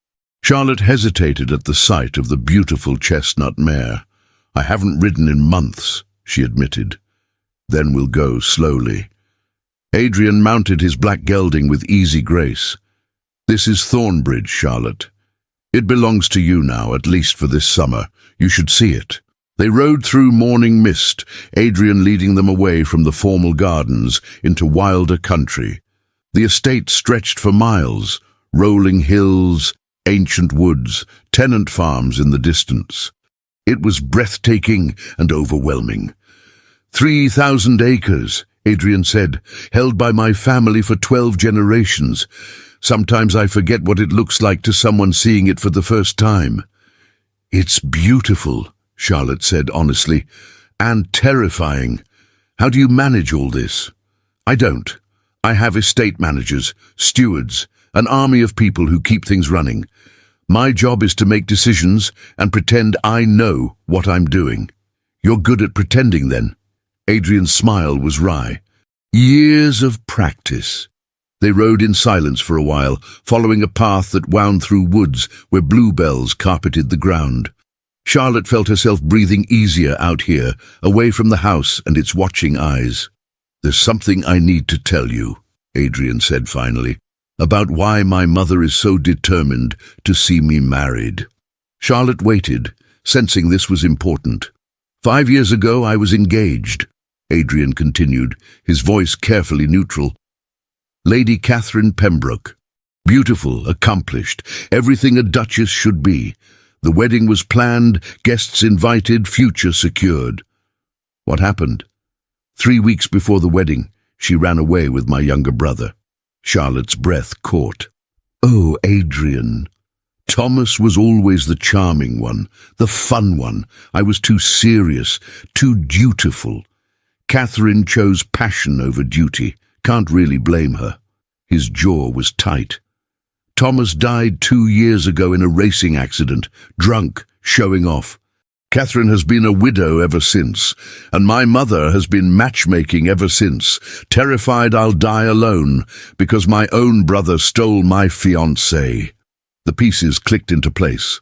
Charlotte hesitated at the sight of the beautiful chestnut mare. "I haven't ridden in months," she admitted. "Then we'll go slowly." Adrian mounted his black gelding with easy grace. "This is Thornbridge, Charlotte. It belongs to you now, at least for this summer. You should see it." They rode through morning mist, Adrian leading them away from the formal gardens into wilder country. The estate stretched for miles, rolling hills, ancient woods, tenant farms in the distance. It was breathtaking and overwhelming. 3,000 acres, Adrian said, held by my family for 12 generations. Sometimes I forget what it looks like to someone seeing it for the first time. It's beautiful, Charlotte said honestly, and terrifying. How do you manage all this? I don't. I have estate managers, stewards, an army of people who keep things running. My job is to make decisions and pretend I know what I'm doing. You're good at pretending then. Adrian's smile was wry. Years of practice. They rode in silence for a while, following a path that wound through woods where bluebells carpeted the ground. Charlotte felt herself breathing easier out here, away from the house and its watching eyes. There's something I need to tell you, Adrian said finally, about why my mother is so determined to see me married. Charlotte waited, sensing this was important. 5 years ago I was engaged, Adrian continued, his voice carefully neutral. Lady Catherine Pembroke. Beautiful, accomplished, everything a duchess should be. The wedding was planned, guests invited, future secured. What happened? 3 weeks before the wedding, she ran away with my younger brother. Charlotte's breath caught. Oh, Adrian. Thomas was always the charming one, the fun one. I was too serious, too dutiful. Catherine chose passion over duty. Can't really blame her. His jaw was tight. Thomas died 2 years ago in a racing accident, drunk, showing off. Catherine has been a widow ever since, and my mother has been matchmaking ever since, terrified I'll die alone because my own brother stole my fiancée. The pieces clicked into place.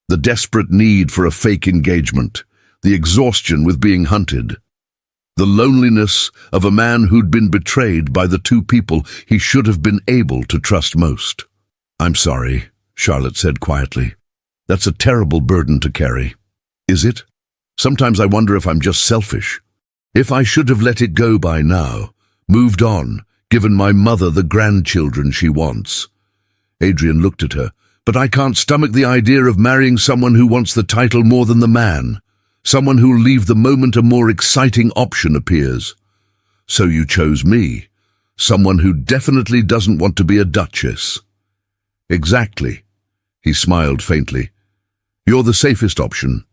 The desperate need for a fake engagement, the exhaustion with being hunted, the loneliness of a man who'd been betrayed by the two people he should have been able to trust most. I'm sorry, Charlotte said quietly. That's a terrible burden to carry. Is it? Sometimes I wonder if I'm just selfish. If I should have let it go by now, moved on, given my mother the grandchildren she wants. Adrian looked at her. But I can't stomach the idea of marrying someone who wants the title more than the man. Someone who'll leave the moment a more exciting option appears. So you chose me. Someone who definitely doesn't want to be a duchess. Exactly. He smiled faintly. You're the safest option.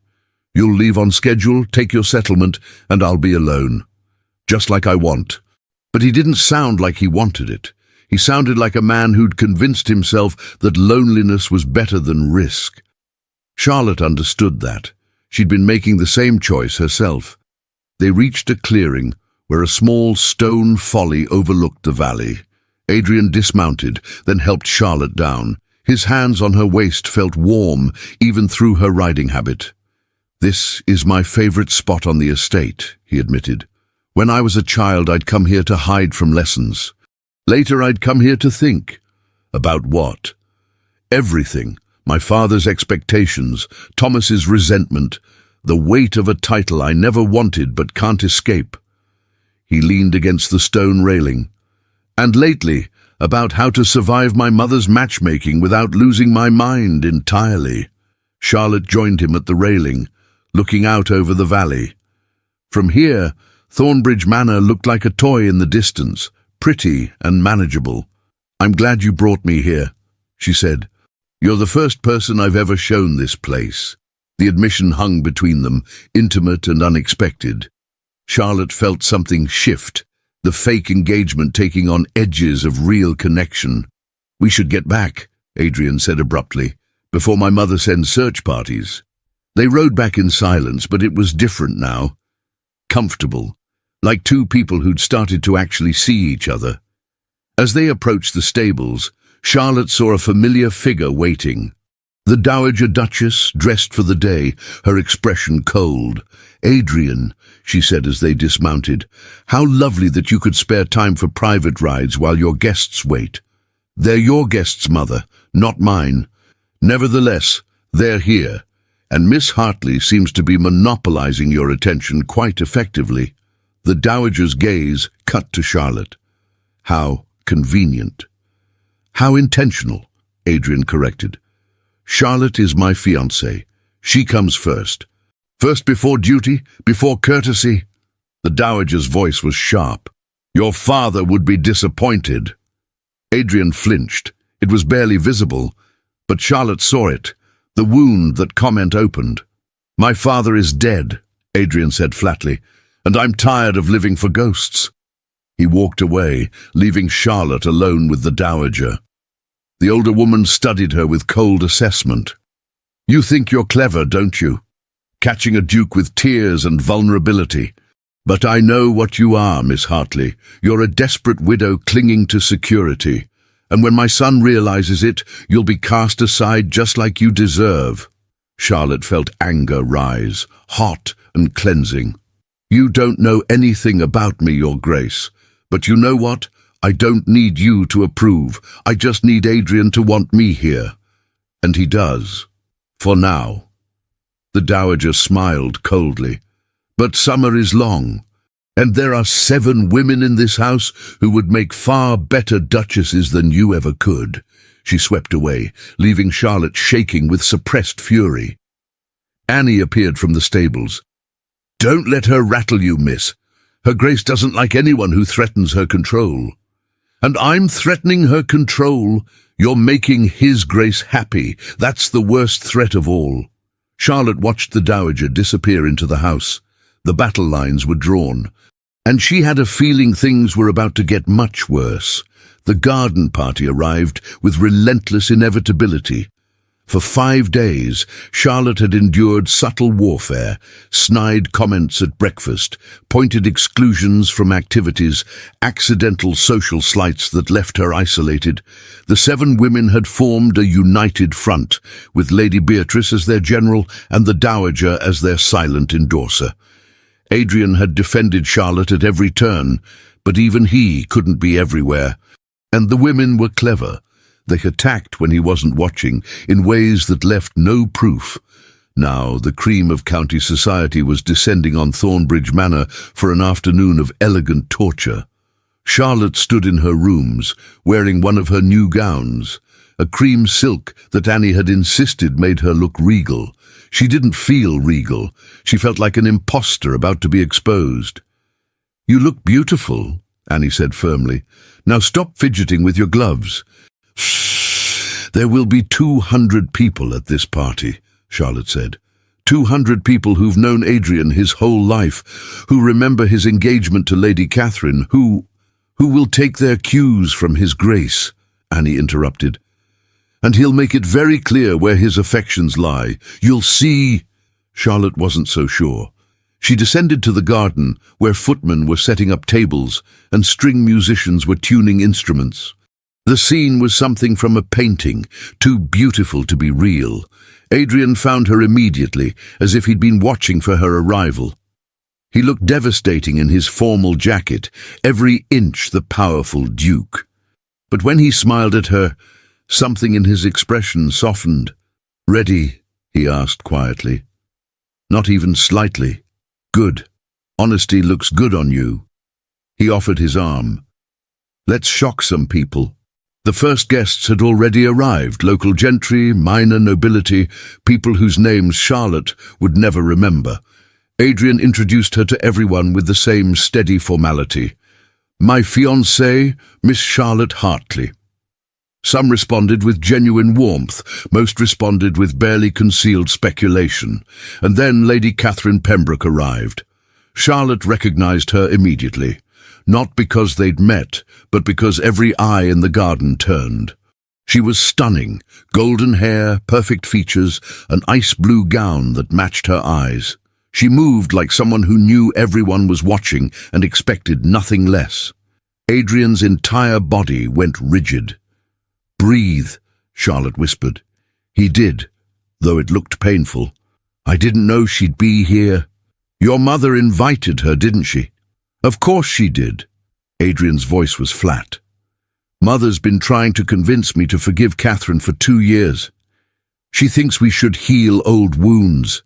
You'll leave on schedule, take your settlement, and I'll be alone. Just like I want. But he didn't sound like he wanted it. He sounded like a man who'd convinced himself that loneliness was better than risk. Charlotte understood that. She'd been making the same choice herself. They reached a clearing where a small stone folly overlooked the valley. Adrian dismounted, then helped Charlotte down. His hands on her waist felt warm, even through her riding habit. This is my favorite spot on the estate, he admitted. When I was a child, I'd come here to hide from lessons. Later, I'd come here to think. About what? Everything. My father's expectations, Thomas's resentment, the weight of a title I never wanted but can't escape. He leaned against the stone railing. And lately, about how to survive my mother's matchmaking without losing my mind entirely. Charlotte joined him at the railing, looking out over the valley. From here, Thornbridge Manor looked like a toy in the distance, pretty and manageable. I'm glad you brought me here, she said. You're the first person I've ever shown this place. The admission hung between them, intimate and unexpected. Charlotte felt something shift, the fake engagement taking on edges of real connection. We should get back, Adrian said abruptly, before my mother sends search parties. They rode back in silence, but it was different now. Comfortable, like two people who'd started to actually see each other. As they approached the stables, Charlotte saw a familiar figure waiting. The Dowager Duchess, dressed for the day, her expression cold. Adrian, she said as they dismounted, how lovely that you could spare time for private rides while your guests wait. They're your guests, Mother, not mine. Nevertheless, they're here, and Miss Hartley seems to be monopolizing your attention quite effectively. The Dowager's gaze cut to Charlotte. How convenient. How intentional, Adrian corrected. Charlotte is my fiancée. She comes first. First before duty, before courtesy. The dowager's voice was sharp. Your father would be disappointed. Adrian flinched. It was barely visible, but Charlotte saw it, the wound that comment opened. My father is dead, Adrian said flatly, and I'm tired of living for ghosts. He walked away, leaving Charlotte alone with the dowager. The older woman studied her with cold assessment. You think you're clever, don't you? Catching a duke with tears and vulnerability. But I know what you are, Miss Hartley. You're a desperate widow clinging to security. And when my son realizes it, you'll be cast aside just like you deserve. Charlotte felt anger rise, hot and cleansing. You don't know anything about me, Your Grace. But you know what? I don't need you to approve. I just need Adrian to want me here. And he does. For now. The dowager smiled coldly. But summer is long, and there are 7 women in this house who would make far better duchesses than you ever could. She swept away, leaving Charlotte shaking with suppressed fury. Annie appeared from the stables. Don't let her rattle you, miss. Her Grace doesn't like anyone who threatens her control. And I'm threatening her control. You're making His Grace happy. That's the worst threat of all. Charlotte watched the dowager disappear into the house. The battle lines were drawn, and she had a feeling things were about to get much worse. The garden party arrived with relentless inevitability. For 5 days, Charlotte had endured subtle warfare, snide comments at breakfast, pointed exclusions from activities, accidental social slights that left her isolated. The 7 women had formed a united front, with Lady Beatrice as their general and the dowager as their silent endorser. Adrian had defended Charlotte at every turn, but even he couldn't be everywhere. And the women were clever. They attacked when he wasn't watching, in ways that left no proof. Now, the cream of county society was descending on Thornbridge Manor for an afternoon of elegant torture. Charlotte stood in her rooms, wearing one of her new gowns, a cream silk that Annie had insisted made her look regal. She didn't feel regal. She felt like an imposter about to be exposed. You look beautiful, Annie said firmly. Now stop fidgeting with your gloves. There will be 200 people at this party, Charlotte said. 200 people who've known Adrian his whole life, who remember his engagement to Lady Catherine, who will take their cues from His Grace, Annie interrupted. And he'll make it very clear where his affections lie. You'll see. Charlotte wasn't so sure. She descended to the garden, where footmen were setting up tables and string musicians were tuning instruments. The scene was something from a painting, too beautiful to be real. Adrian found her immediately, as if he'd been watching for her arrival. He looked devastating in his formal jacket, every inch the powerful duke. But when he smiled at her, something in his expression softened. Ready? He asked quietly. Not even slightly. Good. Honesty looks good on you. He offered his arm. Let's shock some people. The first guests had already arrived, local gentry, minor nobility, people whose names Charlotte would never remember. Adrian introduced her to everyone with the same steady formality. My fiancée, Miss Charlotte Hartley. Some responded with genuine warmth, most responded with barely concealed speculation. And then Lady Catherine Pembroke arrived. Charlotte recognized her immediately. Not because they'd met, but because every eye in the garden turned. She was stunning, golden hair, perfect features, an ice-blue gown that matched her eyes. She moved like someone who knew everyone was watching and expected nothing less. Adrian's entire body went rigid. Breathe, Charlotte whispered. He did, though it looked painful. I didn't know she'd be here. Your mother invited her, didn't she? Of course she did. Adrian's voice was flat. Mother's been trying to convince me to forgive Catherine for 2 years. She thinks we should heal old wounds.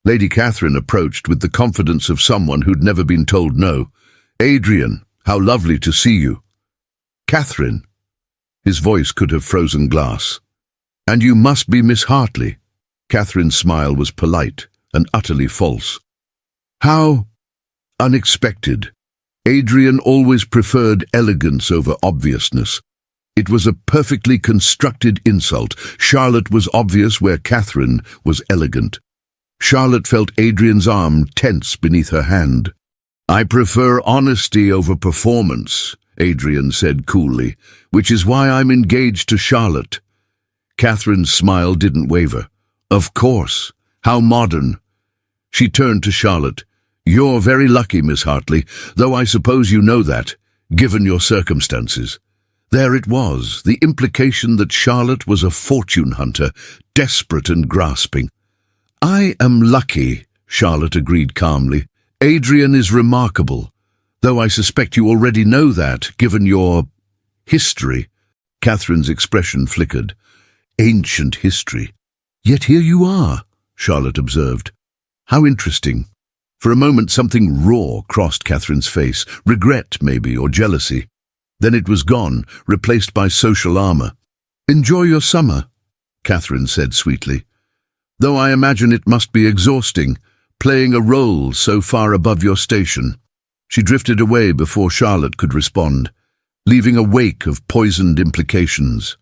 Lady Catherine approached with the confidence of someone who'd never been told no. Adrian, how lovely to see you. Catherine. His voice could have frozen glass. And you must be Miss Hartley. Catherine's smile was polite, and utterly false. How unexpected. Adrian always preferred elegance over obviousness. It was a perfectly constructed insult. Charlotte was obvious where Catherine was elegant. Charlotte felt Adrian's arm tense beneath her hand. "I prefer honesty over performance," Adrian said coolly, "which is why I'm engaged to Charlotte." Catherine's smile didn't waver. "Of course. How modern." She turned to Charlotte. "You're very lucky, Miss Hartley, though I suppose you know that, given your circumstances." There it was, the implication that Charlotte was a fortune hunter, desperate and grasping. "I am lucky," Charlotte agreed calmly. "Adrian is remarkable, though I suspect you already know that, given your history." Catherine's expression flickered. "Ancient history. Yet here you are," Charlotte observed. "How interesting." For a moment something raw crossed Catherine's face, regret maybe, or jealousy. Then it was gone, replaced by social armor. "Enjoy your summer," Catherine said sweetly. "Though I imagine it must be exhausting, playing a role so far above your station." She drifted away before Charlotte could respond, leaving a wake of poisoned implications.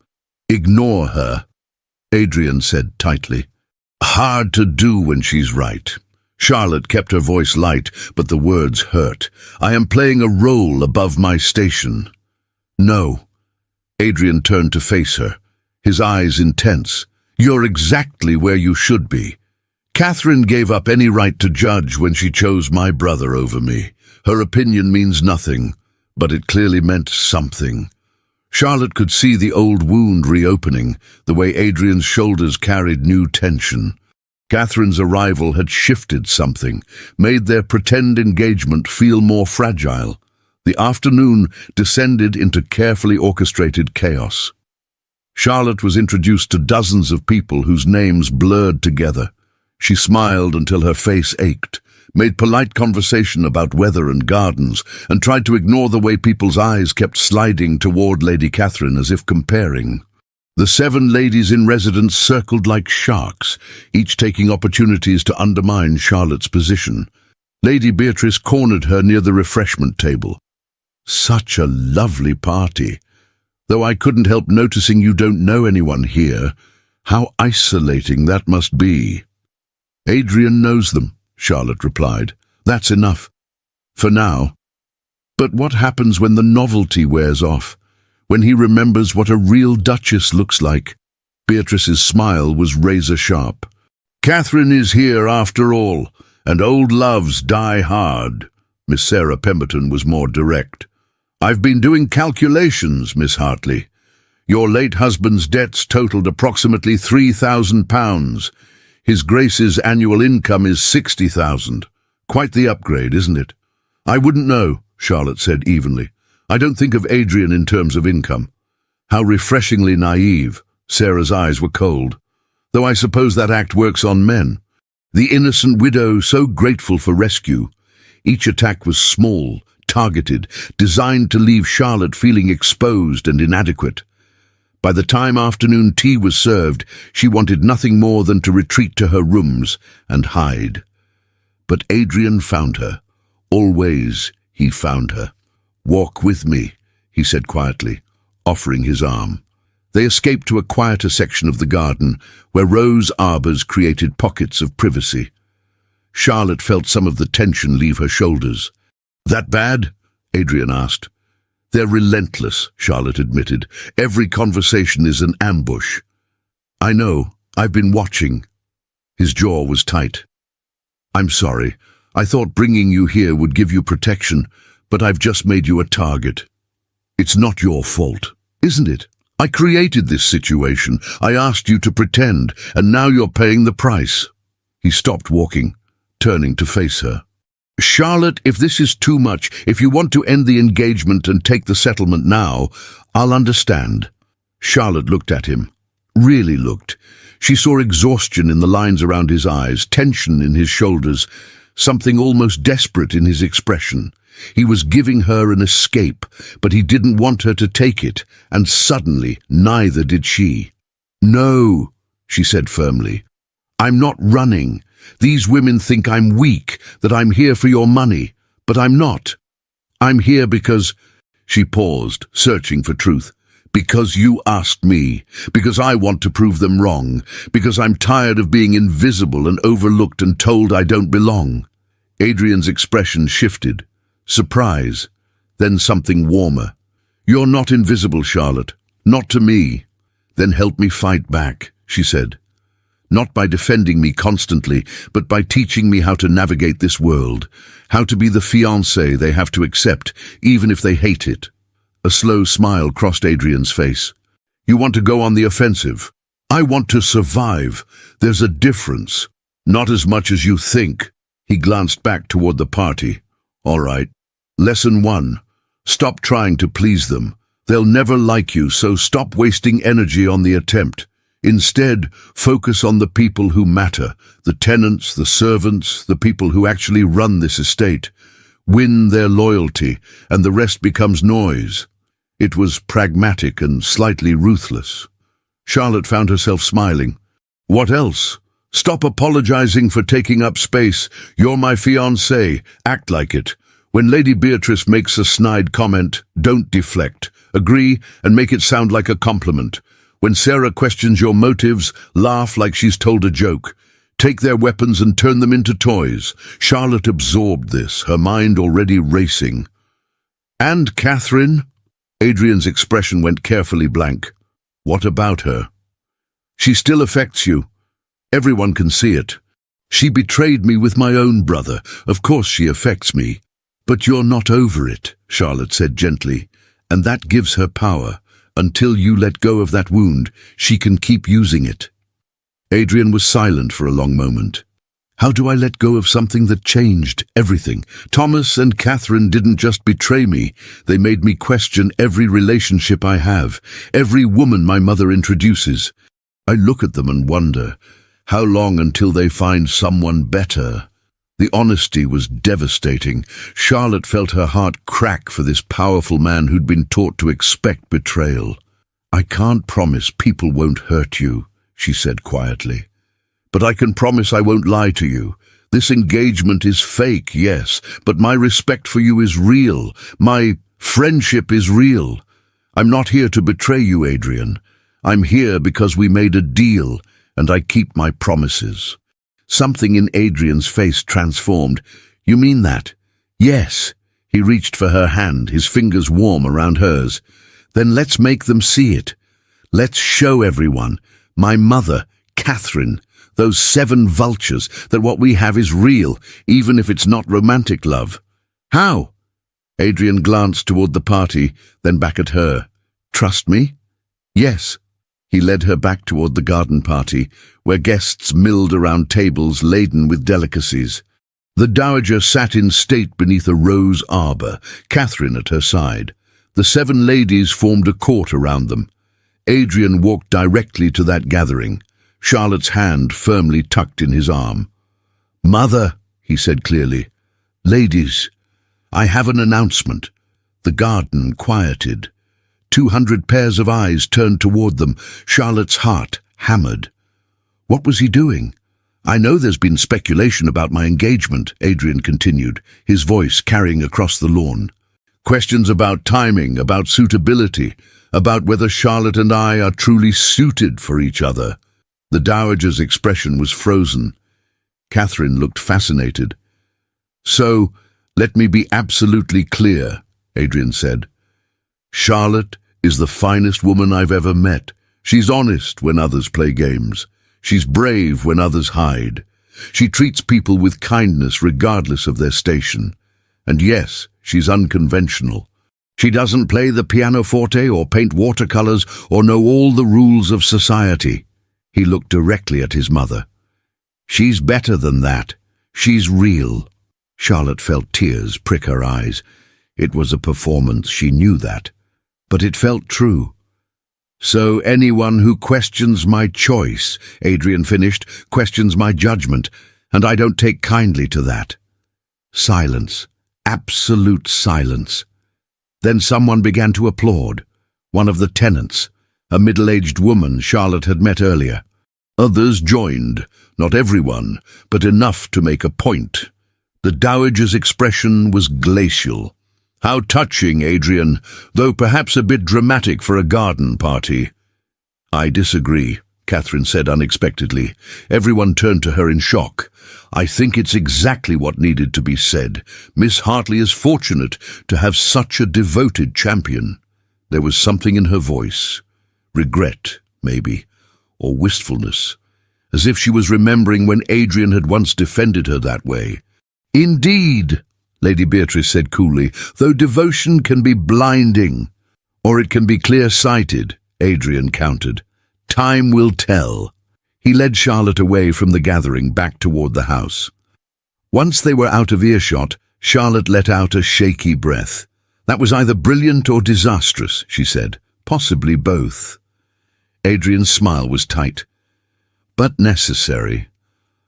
"Ignore her," Adrian said tightly. "Hard to do when she's right." Charlotte kept her voice light, but the words hurt. "I am playing a role above my station." "No." Adrian turned to face her, his eyes intense. "You're exactly where you should be. Catherine gave up any right to judge when she chose my brother over me. Her opinion means nothing, but it clearly meant something." Charlotte could see the old wound reopening, the way Adrian's shoulders carried new tension. Catherine's arrival had shifted something, made their pretend engagement feel more fragile. The afternoon descended into carefully orchestrated chaos. Charlotte was introduced to dozens of people whose names blurred together. She smiled until her face ached, made polite conversation about weather and gardens, and tried to ignore the way people's eyes kept sliding toward Lady Catherine as if comparing. The 7 ladies in residence circled like sharks, each taking opportunities to undermine Charlotte's position. Lady Beatrice cornered her near the refreshment table. "Such a lovely party. Though I couldn't help noticing you don't know anyone here. How isolating that must be." "Adrian knows them," Charlotte replied. "That's enough. For now. But what happens when the novelty wears off? When he remembers what a real duchess looks like?" Beatrice's smile was razor-sharp. "Catherine is here after all, and old loves die hard." Miss Sarah Pemberton was more direct. "I've been doing calculations, Miss Hartley. Your late husband's debts totaled approximately £3,000. His Grace's annual income is £60,000. Quite the upgrade, isn't it?" "I wouldn't know," Charlotte said evenly. "I don't think of Adrian in terms of income." How refreshingly naive. Sarah's eyes were cold. "Though I suppose that act works on men. The innocent widow so grateful for rescue." Each attack was small, targeted, designed to leave Charlotte feeling exposed and inadequate. By the time afternoon tea was served, she wanted nothing more than to retreat to her rooms and hide. But Adrian found her. Always he found her. "Walk with me," he said quietly, offering his arm. They escaped to a quieter section of the garden, where rose arbors created pockets of privacy. Charlotte felt some of the tension leave her shoulders. "That bad?" Adrian asked. "They're relentless," Charlotte admitted. "Every conversation is an ambush." "I know. I've been watching." His jaw was tight. "I'm sorry. I thought bringing you here would give you protection, but I've just made you a target." "It's not your fault, isn't it? I created this situation. I asked you to pretend, and now you're paying the price." He stopped walking, turning to face her. "Charlotte, if this is too much, if you want to end the engagement and take the settlement now, I'll understand." Charlotte looked at him. Really looked. She saw exhaustion in the lines around his eyes, tension in his shoulders, something almost desperate in his expression. He was giving her an escape, but he didn't want her to take it, and suddenly neither did she. "No," she said firmly. I'm not running. These women think I'm weak, that I'm here for your money, but I'm not. I'm here because—" She paused, searching for truth. "Because you asked me, because I want to prove them wrong, because I'm tired of being invisible and overlooked and told I don't belong." Adrian's expression shifted. Surprise, then something warmer. "You're not invisible, Charlotte. Not to me." "Then help me fight back," she said. "Not by defending me constantly, but by teaching me how to navigate this world, how to be the fiancé they have to accept, even if they hate it." A slow smile crossed Adrian's face. "You want to go on the offensive. I want to survive. There's a difference. Not as much as you think." He glanced back toward the party. "All right. Lesson 1. Stop trying to please them. They'll never like you, so stop wasting energy on the attempt. Instead, focus on the people who matter, the tenants, the servants, the people who actually run this estate. Win their loyalty, and the rest becomes noise." It was pragmatic and slightly ruthless. Charlotte found herself smiling. "What else? Stop apologizing for taking up space. You're my fiancé. Act like it. When Lady Beatrice makes a snide comment, don't deflect. Agree and make it sound like a compliment. When Sarah questions your motives, laugh like she's told a joke. Take their weapons and turn them into toys." Charlotte absorbed this, her mind already racing. "And Catherine?" Adrian's expression went carefully blank. "What about her?" "She still affects you. Everyone can see it. She betrayed me with my own brother. Of course she affects me. But you're not over it," Charlotte said gently, "and that gives her power. Until you let go of that wound, she can keep using it." Adrian was silent for a long moment. "How do I let go of something that changed everything? Thomas and Catherine didn't just betray me. They made me question every relationship I have, every woman my mother introduces. I look at them and wonder, how long until they find someone better?" The honesty was devastating. Charlotte felt her heart crack for this powerful man who'd been taught to expect betrayal. "I can't promise people won't hurt you," she said quietly. "But I can promise I won't lie to you. This engagement is fake, yes, but my respect for you is real. My friendship is real. I'm not here to betray you, Adrian. I'm here because we made a deal, and I keep my promises." Something in Adrian's face transformed. "You mean that?" "Yes." He reached for her hand, his fingers warm around hers. "Then let's make them see it. Let's show everyone, my mother, Catherine, those 7 vultures, that what we have is real, even if it's not romantic love." "How?" Adrian glanced toward the party, then back at her. "Trust me?" "Yes." He led her back toward the garden party, where guests milled around tables laden with delicacies. The dowager sat in state beneath a rose arbor, Catherine at her side. The 7 ladies formed a court around them. Adrian walked directly to that gathering, Charlotte's hand firmly tucked in his arm. "Mother," he said clearly, "ladies, I have an announcement." The garden quieted. 200 pairs of eyes turned toward them, Charlotte's heart hammered. What was he doing? "I know there's been speculation about my engagement," Adrian continued, his voice carrying across the lawn. "Questions about timing, about suitability, about whether Charlotte and I are truly suited for each other." The dowager's expression was frozen. Catherine looked fascinated. "So, let me be absolutely clear," Adrian said. "Charlotte is the finest woman I've ever met. She's honest when others play games. She's brave when others hide. She treats people with kindness regardless of their station. And yes, she's unconventional. She doesn't play the pianoforte or paint watercolors or know all the rules of society." He looked directly at his mother. "She's better than that. She's real." Charlotte felt tears prick her eyes. It was a performance, she knew that. But it felt true. "So anyone who questions my choice," Adrian finished, "questions my judgment, and I don't take kindly to that." Silence. Absolute silence. Then someone began to applaud. One of the tenants, a middle-aged woman Charlotte had met earlier. Others joined, Not everyone, but enough to make a point. The dowager's expression was glacial. How touching, Adrian, though perhaps a bit dramatic for a garden party. I disagree, Catherine said unexpectedly. Everyone turned to her in shock. I think it's exactly what needed to be said. Miss Hartley is fortunate to have such a devoted champion. There was something in her voice. Regret, maybe, or wistfulness, as if she was remembering when Adrian had once defended her that way. Indeed, Lady Beatrice said coolly, though devotion can be blinding, or it can be clear-sighted, Adrian countered. Time will tell. He led Charlotte away from the gathering back toward the house. Once they were out of earshot, Charlotte let out a shaky breath. That was either brilliant or disastrous, she said, possibly both. Adrian's smile was tight. But necessary.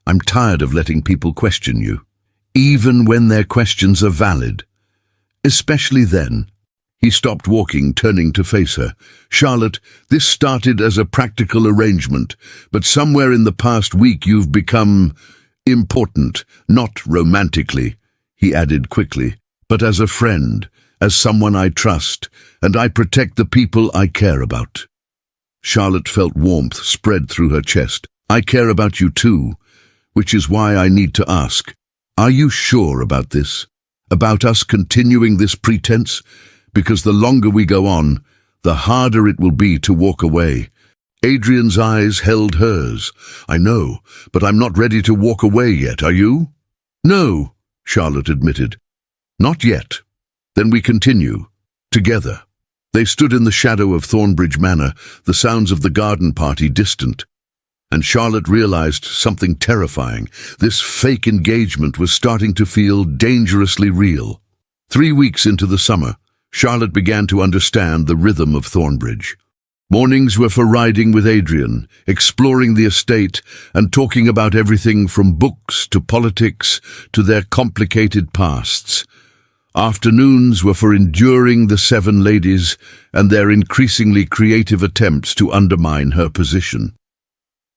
I'm tired of letting people question you, even when their questions are valid. Especially then. He stopped walking, turning to face her. Charlotte, this started as a practical arrangement, but somewhere in the past week you've become important, not romantically, he added quickly, but as a friend, as someone I trust, and I protect the people I care about. Charlotte felt warmth spread through her chest. I care about you too, which is why I need to ask, are you sure about this? About us continuing this pretense? Because the longer we go on, the harder it will be to walk away. Adrian's eyes held hers. I know, but I'm not ready to walk away yet, are you? No, Charlotte admitted. Not yet. Then we continue. Together. They stood in the shadow of Thornbridge Manor, the sounds of the garden party distant. And Charlotte realized something terrifying. This fake engagement was starting to feel dangerously real. 3 weeks into the summer, Charlotte began to understand the rhythm of Thornbridge. Mornings were for riding with Adrian, exploring the estate, and talking about everything from books to politics to their complicated pasts. Afternoons were for enduring the seven ladies and their increasingly creative attempts to undermine her position.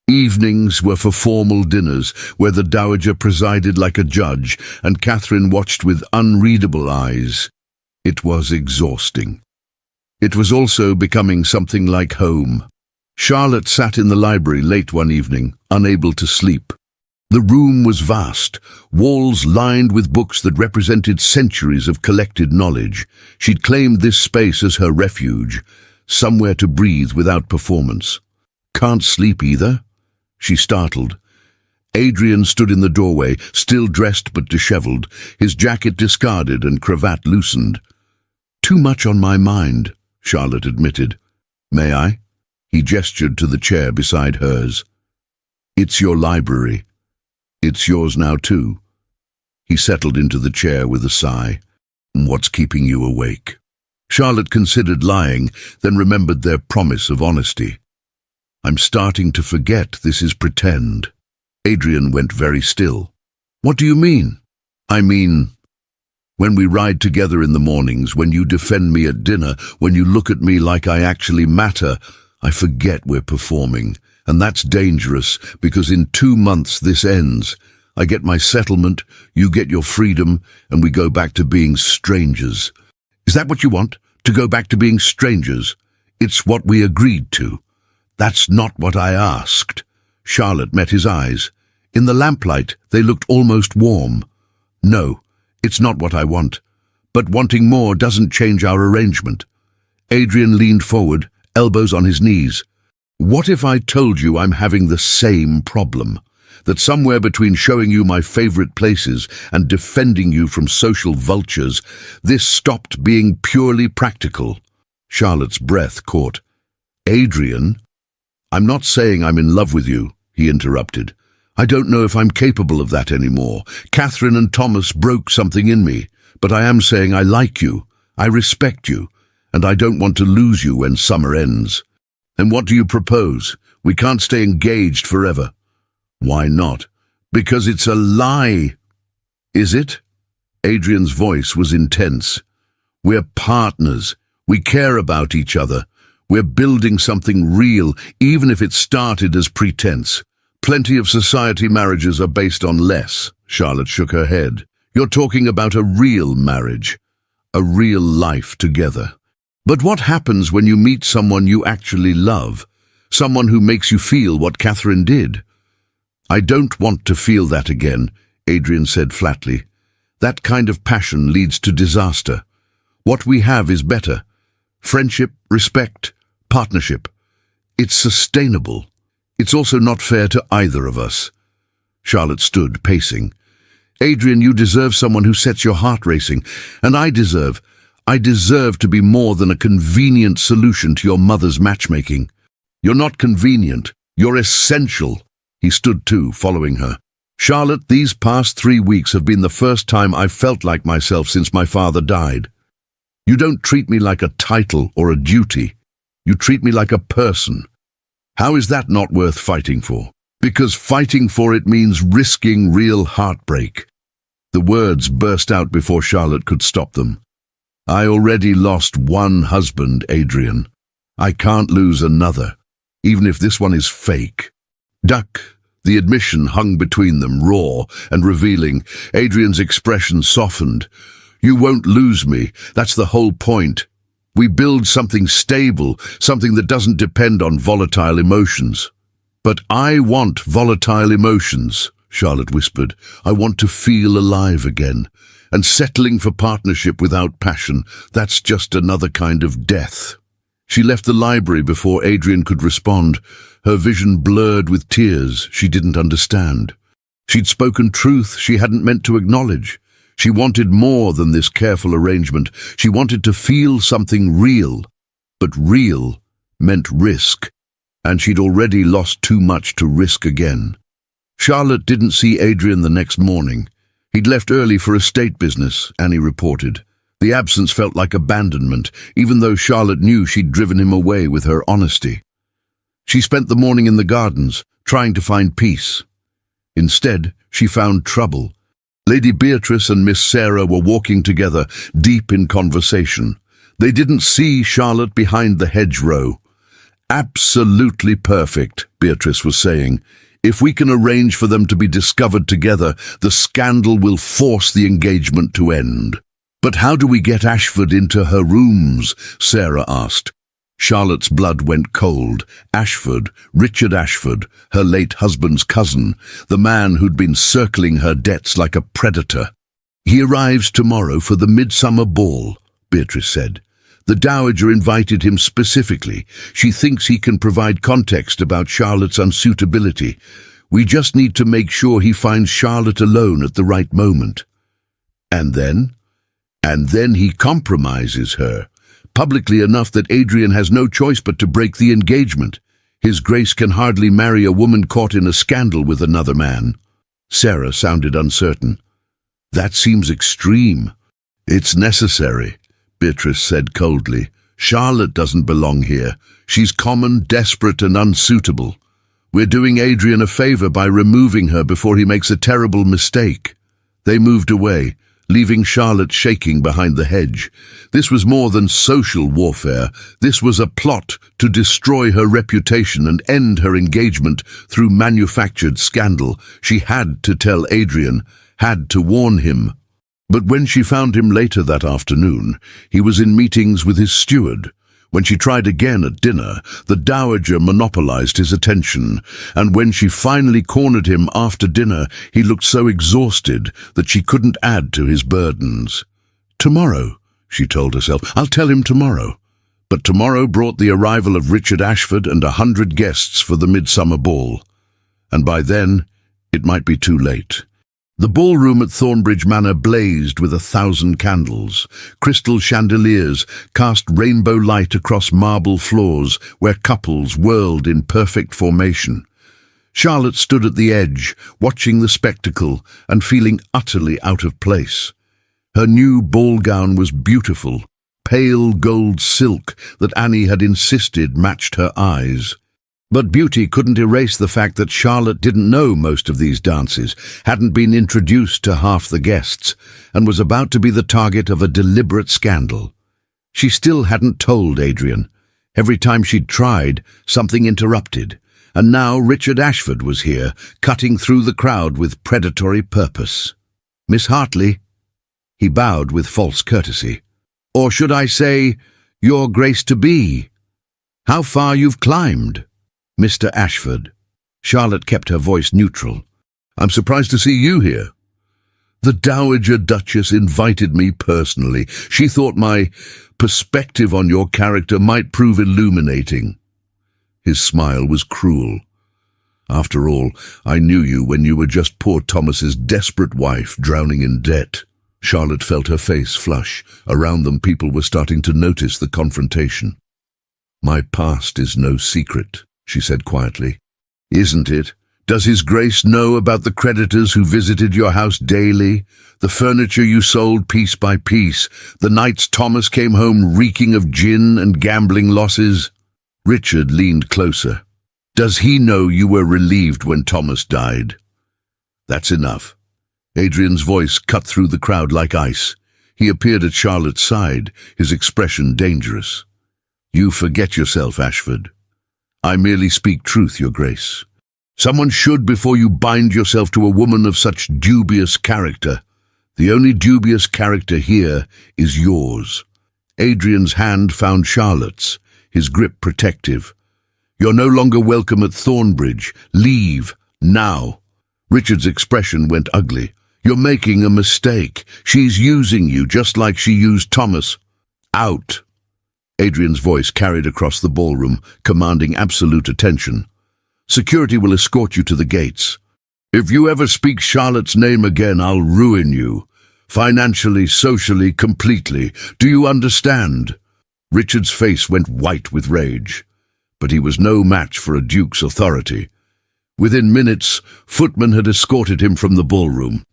Evenings were for formal dinners, where the dowager presided like a judge, and Catherine watched with unreadable eyes. It was exhausting. It was also becoming something like home. Charlotte sat in the library late one evening, unable to sleep. The room was vast, walls lined with books that represented centuries of collected knowledge. She'd claimed this space as her refuge, somewhere to breathe without performance. Can't sleep either? She startled. Adrian stood in the doorway, still dressed but disheveled, his jacket discarded and cravat loosened. Too much on my mind, Charlotte admitted. May I? He gestured to the chair beside hers. It's your library. It's yours now too. He settled into the chair with a sigh. What's keeping you awake? Charlotte considered lying, then remembered their promise of honesty. I'm starting to forget this is pretend. Adrian went very still. What do you mean? I mean, when we ride together in the mornings, when you defend me at dinner, when you look at me like I actually matter, I forget we're performing. And that's dangerous, because in 2 months this ends. I get my settlement, you get your freedom, and we go back to being strangers. Is that what you want? To go back to being strangers? It's what we agreed to. That's not what I asked. Charlotte met his eyes. In the lamplight, they looked almost warm. No, it's not what I want. But wanting more doesn't change our arrangement. Adrian leaned forward, elbows on his knees. What if I told you I'm having the same problem? That somewhere between showing you my favorite places and defending you from social vultures, this stopped being purely practical? Charlotte's breath caught. Adrian? I'm not saying I'm in love with you, he interrupted. I don't know if I'm capable of that anymore. Catherine and Thomas broke something in me, but I am saying I like you, I respect you, and I don't want to lose you when summer ends. And what do you propose? We can't stay engaged forever. Why not? Because it's a lie. Is it? Adrian's voice was intense. We're partners. We care about each other. We're building something real, even if it started as pretense. Plenty of society marriages are based on less. Charlotte shook her head. You're talking about a real marriage, a real life together. But what happens when you meet someone you actually love, someone who makes you feel what Catherine did? I don't want to feel that again, Adrian said flatly. That kind of passion leads to disaster. What we have is better. Friendship, respect, partnership. It's sustainable. It's also not fair to either of us. Charlotte stood, pacing. Adrian, you deserve someone who sets your heart racing, and I deserve to be more than a convenient solution to your mother's matchmaking. You're not convenient. You're essential. He stood too, following her. Charlotte, these past 3 weeks have been the first time I've felt like myself since my father died. You don't treat me like a title or a duty. You treat me like a person. How is that not worth fighting for? Because fighting for it means risking real heartbreak. The words burst out before Charlotte could stop them. I already lost one husband, Adrian. I can't lose another, even if this one is fake. Duck. The admission hung between them, raw and revealing. Adrian's expression softened. You won't lose me. That's the whole point. We build something stable, something that doesn't depend on volatile emotions. But I want volatile emotions, Charlotte whispered. I want to feel alive again. And settling for partnership without passion, that's just another kind of death. She left the library before Adrian could respond, her vision blurred with tears she didn't understand. She'd spoken truth she hadn't meant to acknowledge. She wanted more than this careful arrangement. She wanted to feel something real. But real meant risk, and she'd already lost too much to risk again. Charlotte didn't see Adrian the next morning. He'd left early for estate business, Annie reported. The absence felt like abandonment, even though Charlotte knew she'd driven him away with her honesty. She spent the morning in the gardens, trying to find peace. Instead, she found trouble. Lady Beatrice and Miss Sarah were walking together, deep in conversation. They didn't see Charlotte behind the hedgerow. Absolutely perfect, Beatrice was saying. If we can arrange for them to be discovered together, the scandal will force the engagement to end. But how do we get Ashford into her rooms? Sarah asked. Charlotte's blood went cold. Ashford, Richard Ashford, her late husband's cousin, the man who'd been circling her debts like a predator. He arrives tomorrow for the midsummer ball, Beatrice said. The Dowager invited him specifically. She thinks he can provide context about Charlotte's unsuitability. We just need to make sure he finds Charlotte alone at the right moment. And then? And then he compromises her, publicly enough that Adrian has no choice but to break the engagement. His Grace can hardly marry a woman caught in a scandal with another man. Sarah sounded uncertain. That seems extreme. It's necessary, Beatrice said coldly. Charlotte doesn't belong here. She's common, desperate, and unsuitable. We're doing Adrian a favor by removing her before he makes a terrible mistake. They moved away, leaving Charlotte shaking behind the hedge. This was more than social warfare. This was a plot to destroy her reputation and end her engagement through manufactured scandal. She had to tell Adrian, had to warn him. But when she found him later that afternoon, he was in meetings with his steward. When she tried again at dinner, the Dowager monopolized his attention, and when she finally cornered him after dinner, he looked so exhausted that she couldn't add to his burdens. Tomorrow, she told herself, I'll tell him tomorrow. But tomorrow brought the arrival of Richard Ashford and 100 guests for the midsummer ball. And by then, it might be too late. The ballroom at Thornbridge Manor blazed with 1,000 candles. Crystal chandeliers cast rainbow light across marble floors where couples whirled in perfect formation. Charlotte stood at the edge, watching the spectacle and feeling utterly out of place. Her new ball gown was beautiful, pale gold silk that Annie had insisted matched her eyes. But beauty couldn't erase the fact that Charlotte didn't know most of these dances, hadn't been introduced to half the guests, and was about to be the target of a deliberate scandal. She still hadn't told Adrian. Every time she'd tried, something interrupted, And now Richard Ashford was here, cutting through the crowd with predatory purpose. "Miss Hartley?" He bowed with false courtesy. "Or should I say, Your Grace-to-be? How far you've climbed." "Mr. Ashford." Charlotte kept her voice neutral. "I'm surprised to see you here." "The Dowager Duchess invited me personally. She thought my perspective on your character might prove illuminating." His smile was cruel. "After all, I knew you when you were just poor Thomas's desperate wife drowning in debt." Charlotte felt her face flush. Around them, people were starting to notice the confrontation. "My past is no secret," she said quietly. "Isn't it? Does His Grace know about the creditors who visited your house daily, the furniture you sold piece by piece, the nights Thomas came home reeking of gin and gambling losses?" Richard leaned closer. "Does he know you were relieved when Thomas died?" "That's enough." Adrian's voice cut through the crowd like ice. He appeared at Charlotte's side, his expression dangerous. "You forget yourself, Ashford. I merely speak truth, Your Grace. Someone should before you bind yourself to a woman of such dubious character. The only dubious character here is yours." Adrian's hand found Charlotte's, his grip protective. "You're no longer welcome at Thornbridge. Leave, now." Richard's expression went ugly. "You're making a mistake. She's using you just like she used Thomas. Out." Adrian's voice carried across the ballroom, commanding absolute attention. "Security will escort you to the gates. If you ever speak Charlotte's name again, I'll ruin you. Financially, socially, completely. Do you understand?" Richard's face went white with rage. But he was no match for a duke's authority. Within minutes, footmen had escorted him from the ballroom.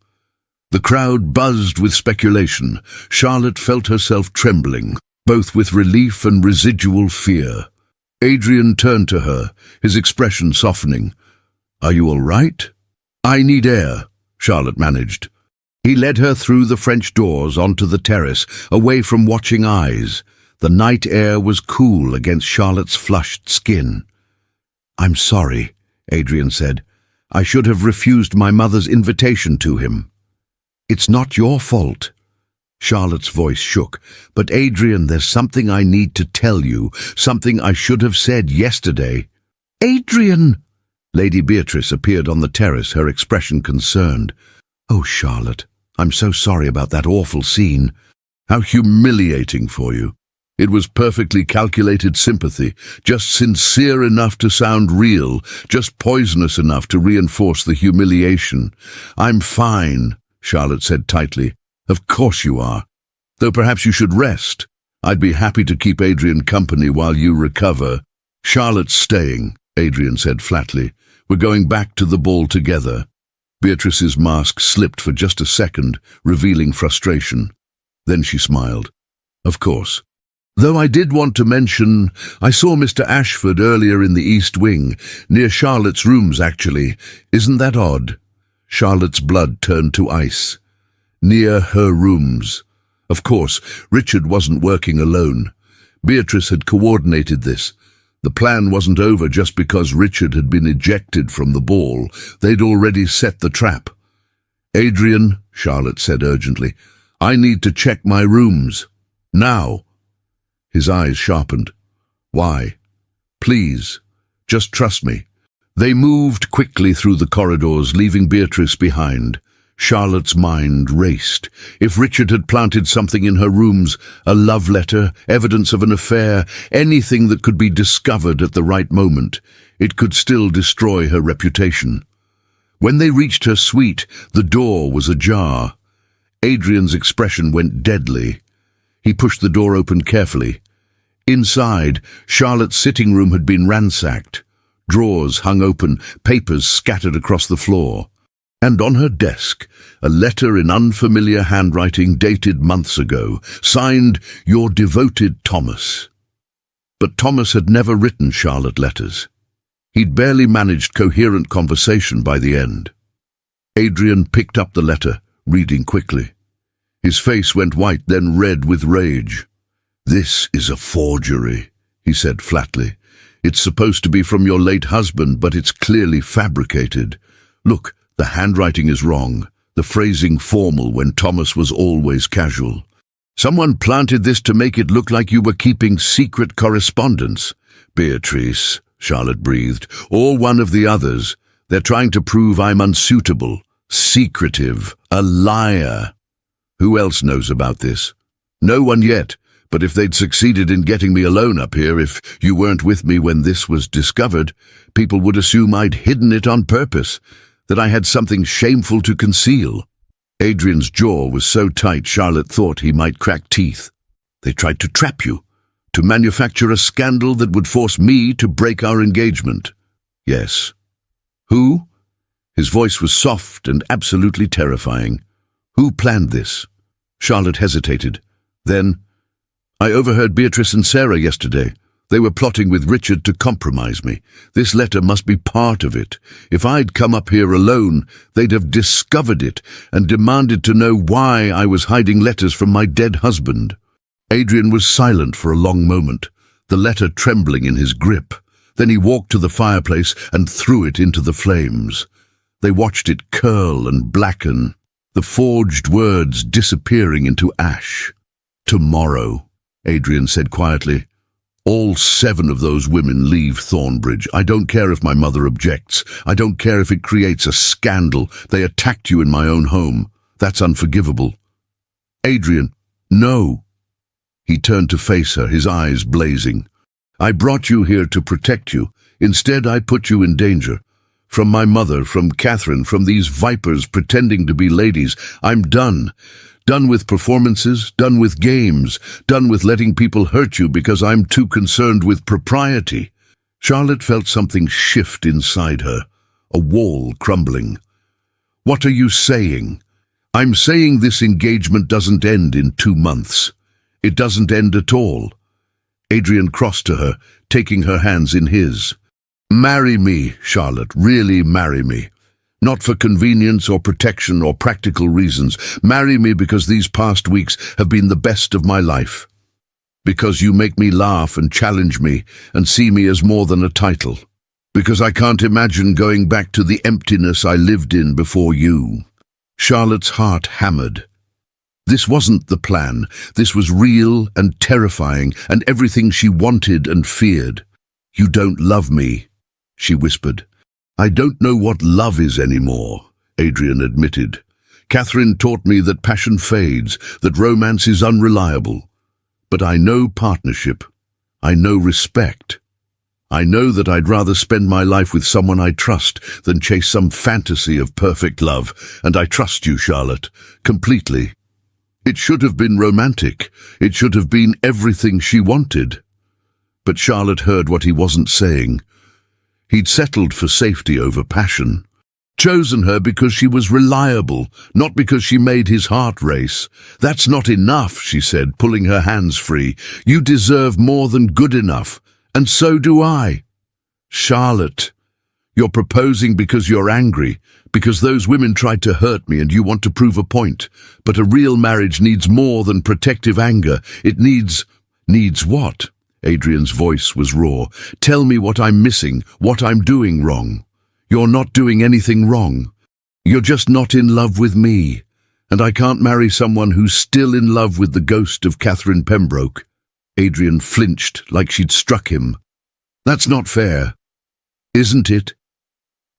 The crowd buzzed with speculation. Charlotte felt herself trembling, both with relief and residual fear. Adrian turned to her, his expression softening. "Are you all right?" "I need air," Charlotte managed. He led her through the French doors onto the terrace, away from watching eyes. The night air was cool against Charlotte's flushed skin. "I'm sorry," Adrian said. "I should have refused my mother's invitation to him." "It's not your fault." Charlotte's voice shook. "But Adrian, there's something I need to tell you, something I should have said yesterday." "Adrian!" Lady Beatrice appeared on the terrace, her expression concerned. "Oh, Charlotte, I'm so sorry about that awful scene." "How humiliating for you." It was perfectly calculated sympathy, just sincere enough to sound real, just poisonous enough to reinforce the humiliation. "I'm fine," Charlotte said tightly. "Of course you are. Though perhaps you should rest. I'd be happy to keep Adrian company while you recover." "Charlotte's staying," Adrian said flatly. "We're going back to the ball together." Beatrice's mask slipped for just a second, revealing frustration. Then she smiled. "Of course. Though I did want to mention, I saw Mr. Ashford earlier in the East Wing, near Charlotte's rooms, actually. Isn't that odd?" Charlotte's blood turned to ice. Near her rooms. Of course, Richard wasn't working alone. Beatrice had coordinated this. The plan wasn't over just because Richard had been ejected from the ball. They'd already set the trap. "Adrian," Charlotte said urgently, "I need to check my rooms. Now." His eyes sharpened. "Why?" "Please, just trust me." They moved quickly through the corridors, leaving Beatrice behind. Charlotte's mind raced. If Richard had planted something in her rooms, a love letter, evidence of an affair, anything that could be discovered at the right moment, it could still destroy her reputation. When they reached her suite, the door was ajar. Adrian's expression went deadly. He pushed the door open carefully. Inside, Charlotte's sitting room had been ransacked. Drawers hung open, papers scattered across the floor. And on her desk, a letter in unfamiliar handwriting dated months ago, signed "Your devoted Thomas." But Thomas had never written Charlotte letters. He'd barely managed coherent conversation by the end. Adrian picked up the letter, reading quickly. His face went white, then red with rage. "This is a forgery," he said flatly. It's supposed to be from your late husband, but it's clearly fabricated. Look, the handwriting is wrong. The phrasing formal when Thomas was always casual. Someone planted this to make it look like you were keeping secret correspondence. Beatrice, Charlotte breathed, or one of the others. They're trying to prove I'm unsuitable, secretive, a liar. Who else knows about this? No one yet, but if they'd succeeded in getting me alone up here, if you weren't with me when this was discovered, people would assume I'd hidden it on purpose, that I had something shameful to conceal. Adrian's jaw was so tight Charlotte thought he might crack teeth. They tried to trap you, to manufacture a scandal that would force me to break our engagement. Yes. Who? His voice was soft and absolutely terrifying. Who planned this? Charlotte hesitated. Then, I overheard Beatrice and Sarah yesterday. They were plotting with Richard to compromise me. This letter must be part of it. If I'd come up here alone, they'd have discovered it and demanded to know why I was hiding letters from my dead husband. Adrian was silent for a long moment, the letter trembling in his grip. Then he walked to the fireplace and threw it into the flames. They watched it curl and blacken, the forged words disappearing into ash. Tomorrow, Adrian said quietly. All 7 of those women leave Thornbridge. I don't care if my mother objects. I don't care if it creates a scandal. They attacked you in my own home. That's unforgivable. Adrian, no. He turned to face her, his eyes blazing. I brought you here to protect you. Instead, I put you in danger. From my mother, from Catherine, from these vipers pretending to be ladies. I'm done. Done with performances, done with games, done with letting people hurt you because I'm too concerned with propriety. Charlotte felt something shift inside her, a wall crumbling. What are you saying? I'm saying this engagement doesn't end in 2 months. It doesn't end at all. Adrian crossed to her, taking her hands in his. Marry me, Charlotte, really marry me. Not for convenience or protection or practical reasons. Marry me because these past weeks have been the best of my life. Because you make me laugh and challenge me and see me as more than a title. Because I can't imagine going back to the emptiness I lived in before you. Charlotte's heart hammered. This wasn't the plan. This was real and terrifying and everything she wanted and feared. You don't love me, she whispered. I don't know what love is anymore, Adrian admitted. Catherine taught me that passion fades, that romance is unreliable. But I know partnership. I know respect. I know that I'd rather spend my life with someone I trust than chase some fantasy of perfect love, and I trust you, Charlotte, completely. It should have been romantic. It should have been everything she wanted. But Charlotte heard what he wasn't saying. He'd settled for safety over passion. Chosen her because she was reliable, not because she made his heart race. That's not enough, she said, pulling her hands free. You deserve more than good enough, and so do I. Charlotte, you're proposing because you're angry, because those women tried to hurt me and you want to prove a point. But a real marriage needs more than protective anger. It needs what? Adrian's voice was raw. Tell me what I'm missing, what I'm doing wrong. You're not doing anything wrong. You're just not in love with me. And I can't marry someone who's still in love with the ghost of Catherine Pembroke. Adrian flinched like she'd struck him. That's not fair. Isn't it?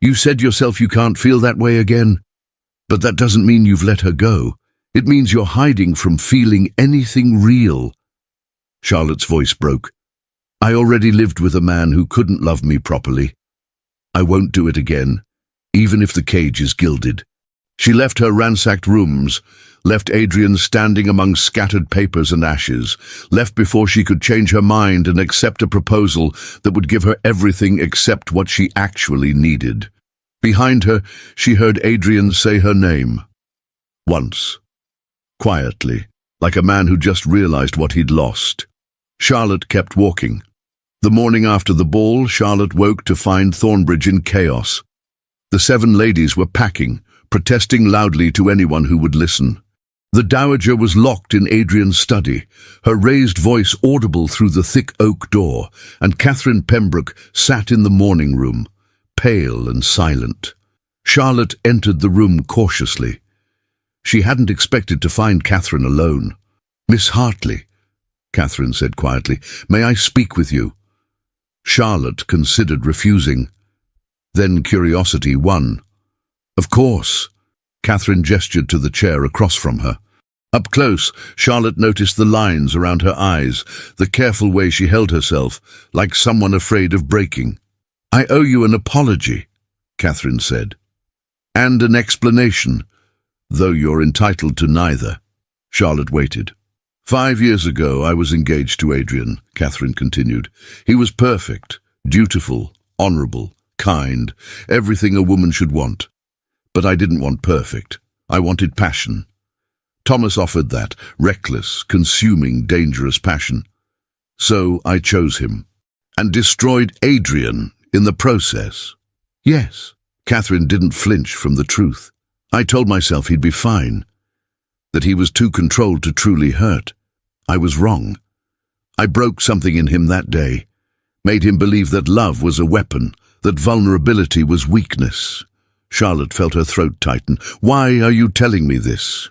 You said yourself you can't feel that way again. But that doesn't mean you've let her go. It means you're hiding from feeling anything real. Charlotte's voice broke. I already lived with a man who couldn't love me properly. I won't do it again, even if the cage is gilded. She left her ransacked rooms, left Adrian standing among scattered papers and ashes, left before she could change her mind and accept a proposal that would give her everything except what she actually needed. Behind her, she heard Adrian say her name. Once. Quietly, like a man who just realized what he'd lost. Charlotte kept walking. The morning after the ball, Charlotte woke to find Thornbridge in chaos. The 7 ladies were packing, protesting loudly to anyone who would listen. The dowager was locked in Adrian's study, her raised voice audible through the thick oak door, and Catherine Pembroke sat in the morning room, pale and silent. Charlotte entered the room cautiously. She hadn't expected to find Catherine alone. "Miss Hartley," Catherine said quietly, "may I speak with you?" Charlotte considered refusing. Then curiosity won. "Of course." Catherine gestured to the chair across from her. Up close, Charlotte noticed the lines around her eyes, the careful way she held herself, like someone afraid of breaking. "I owe you an apology," Catherine said. "And an explanation, though you're entitled to neither." Charlotte waited. 5 years ago I was engaged to Adrian," Catherine continued. "He was perfect, dutiful, honourable, kind, everything a woman should want. But I didn't want perfect. I wanted passion. Thomas offered that, reckless, consuming, dangerous passion. So I chose him, and destroyed Adrian in the process." "Yes." Catherine didn't flinch from the truth. "I told myself he'd be fine, that he was too controlled to truly hurt. I was wrong. I broke something in him that day, made him believe that love was a weapon, that vulnerability was weakness." Charlotte felt her throat tighten. "Why are you telling me this?"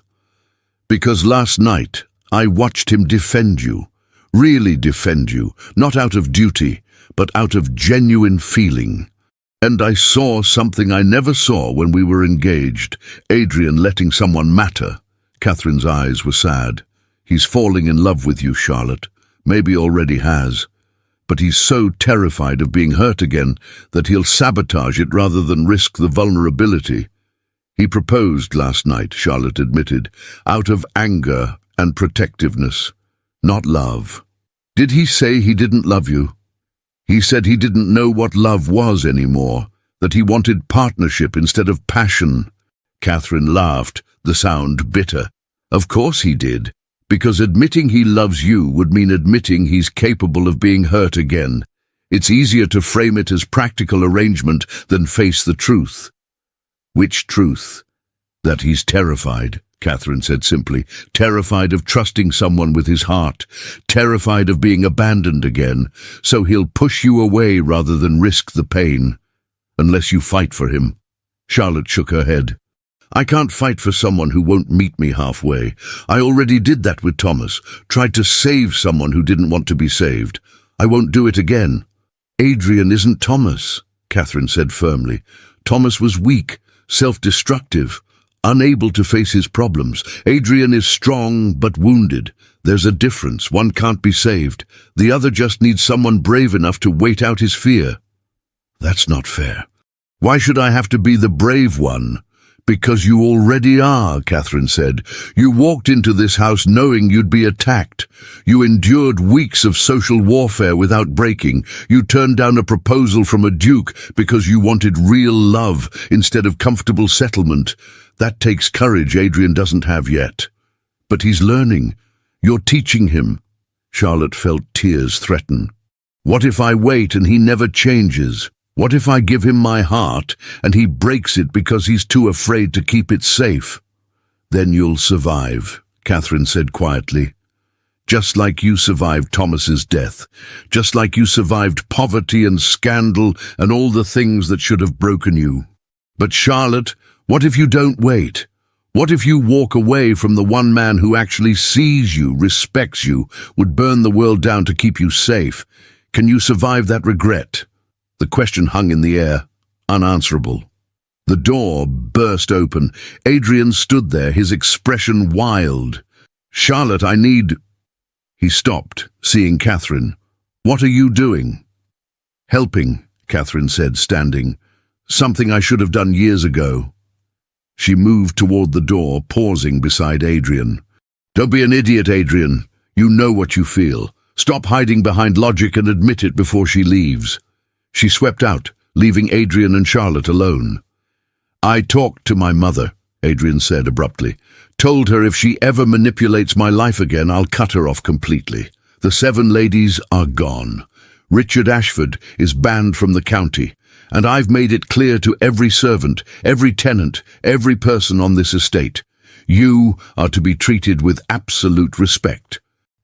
"Because last night I watched him defend you, really defend you, not out of duty, but out of genuine feeling. And I saw something I never saw when we were engaged, Adrian letting someone matter." Catherine's eyes were sad. "He's falling in love with you, Charlotte. Maybe already has. But he's so terrified of being hurt again that he'll sabotage it rather than risk the vulnerability. He proposed last night," Charlotte admitted, "out of anger and protectiveness, not love." "Did he say he didn't love you?" "He said he didn't know what love was anymore, that he wanted partnership instead of passion." Catherine laughed, the sound bitter. "Of course he did. Because admitting he loves you would mean admitting he's capable of being hurt again. It's easier to frame it as practical arrangement than face the truth." "Which truth?" "That he's terrified," Catherine said simply. "Terrified of trusting someone with his heart. Terrified of being abandoned again. So he'll push you away rather than risk the pain. Unless you fight for him." Charlotte shook her head. "I can't fight for someone who won't meet me halfway. I already did that with Thomas, tried to save someone who didn't want to be saved. I won't do it again." "Adrian isn't Thomas," Catherine said firmly. "Thomas was weak, self-destructive, unable to face his problems. Adrian is strong but wounded. There's a difference. One can't be saved. The other just needs someone brave enough to wait out his fear." "That's not fair." "Why should I have to be the brave one?" "Because you already are," Catherine said. "You walked into this house knowing you'd be attacked. You endured weeks of social warfare without breaking. You turned down a proposal from a duke because you wanted real love instead of comfortable settlement. That takes courage Adrian doesn't have yet. But he's learning. You're teaching him." Charlotte felt tears threaten. "What if I wait and he never changes? What if I give him my heart and he breaks it because he's too afraid to keep it safe?" "Then you'll survive," Catherine said quietly. "Just like you survived Thomas's death. Just like you survived poverty and scandal and all the things that should have broken you. But Charlotte, what if you don't wait? What if you walk away from the one man who actually sees you, respects you, would burn the world down to keep you safe? Can you survive that regret?" The question hung in the air, unanswerable. The door burst open. Adrian stood there, his expression wild. "Charlotte, I need—" He stopped, seeing Catherine. "What are you doing?" "Helping," Catherine said, standing. "Something I should have done years ago." She moved toward the door, pausing beside Adrian. "Don't be an idiot, Adrian. You know what you feel. Stop hiding behind logic and admit it before she leaves." She swept out, leaving Adrian and Charlotte alone. "I talked to my mother," Adrian said abruptly. "Told her if she ever manipulates my life again, I'll cut her off completely. The 7 ladies are gone. Richard Ashford is banned from the county, and I've made it clear to every servant, every tenant, every person on this estate. You are to be treated with absolute respect."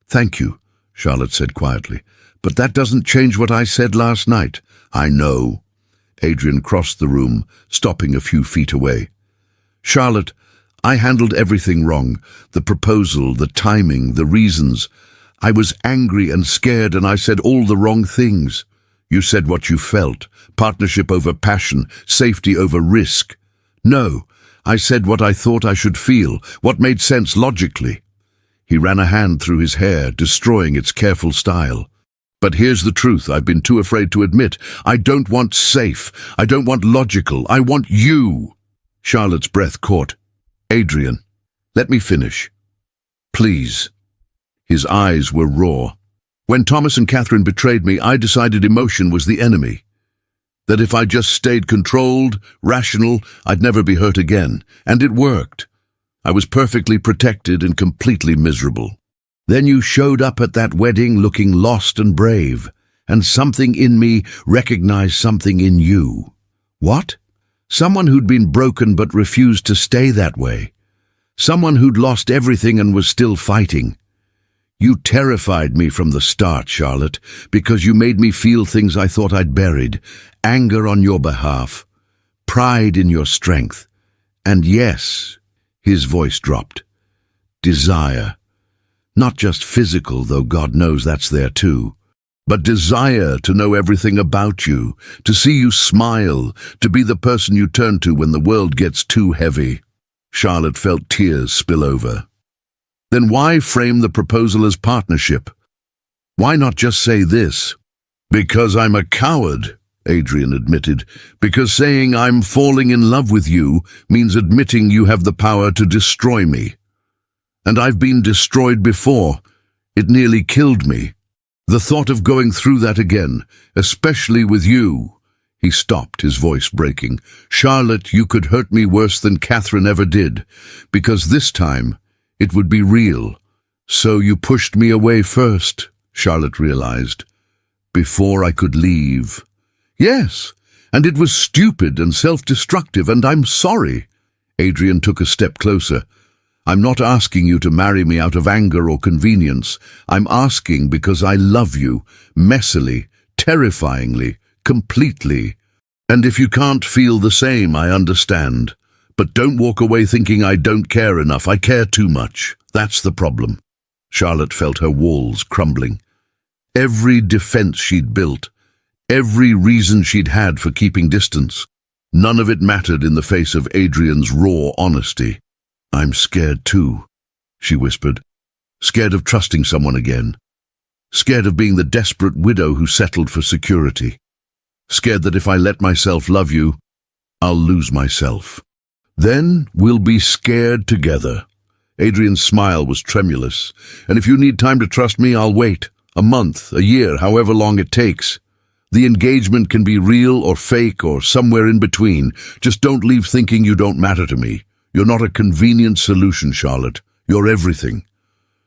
"Thank you," Charlotte said quietly, "but that doesn't change what I said last night." "I know." Adrian crossed the room, stopping a few feet away. "Charlotte, I handled everything wrong. The proposal, the timing, the reasons. I was angry and scared, and I said all the wrong things. You said what you felt, partnership over passion, safety over risk. No, I said what I thought I should feel, what made sense logically." He ran a hand through his hair, destroying its careful style. "But here's the truth I've been too afraid to admit. I don't want safe. I don't want logical. I want you." Charlotte's breath caught. "Adrian, let me finish. Please." His eyes were raw. "When Thomas and Catherine betrayed me, I decided emotion was the enemy. That if I just stayed controlled, rational, I'd never be hurt again. And it worked. I was perfectly protected and completely miserable. Then you showed up at that wedding looking lost and brave, and something in me recognized something in you." "What?" "Someone who'd been broken but refused to stay that way. Someone who'd lost everything and was still fighting. You terrified me from the start, Charlotte, because you made me feel things I thought I'd buried. Anger on your behalf, pride in your strength, and yes," his voice dropped, "desire. Not just physical, though God knows that's there too, but desire to know everything about you, to see you smile, to be the person you turn to when the world gets too heavy." Charlotte felt tears spill over. "Then why frame the proposal as partnership? Why not just say this?" "Because I'm a coward," Adrian admitted. "Because saying I'm falling in love with you means admitting you have the power to destroy me. And I've been destroyed before. It nearly killed me. The thought of going through that again, especially with you." He stopped, his voice breaking. "Charlotte, you could hurt me worse than Catherine ever did, because this time it would be real. So you pushed me away first," Charlotte realized, "before I could leave." "Yes, and it was stupid and self-destructive, and I'm sorry." Adrian took a step closer. "I'm not asking you to marry me out of anger or convenience. I'm asking because I love you, messily, terrifyingly, completely. And if you can't feel the same, I understand. But don't walk away thinking I don't care enough. I care too much. That's the problem." Charlotte felt her walls crumbling. Every defense she'd built, every reason she'd had for keeping distance, none of it mattered in the face of Adrian's raw honesty. "I'm scared too," she whispered. "Scared of trusting someone again. Scared of being the desperate widow who settled for security. Scared that if I let myself love you, I'll lose myself. Then we'll be scared together." Adrian's smile was tremulous. "And if you need time to trust me, I'll wait. A month, a year, however long it takes. The engagement can be real or fake or somewhere in between. Just don't leave thinking you don't matter to me. You're not a convenient solution, Charlotte. You're everything."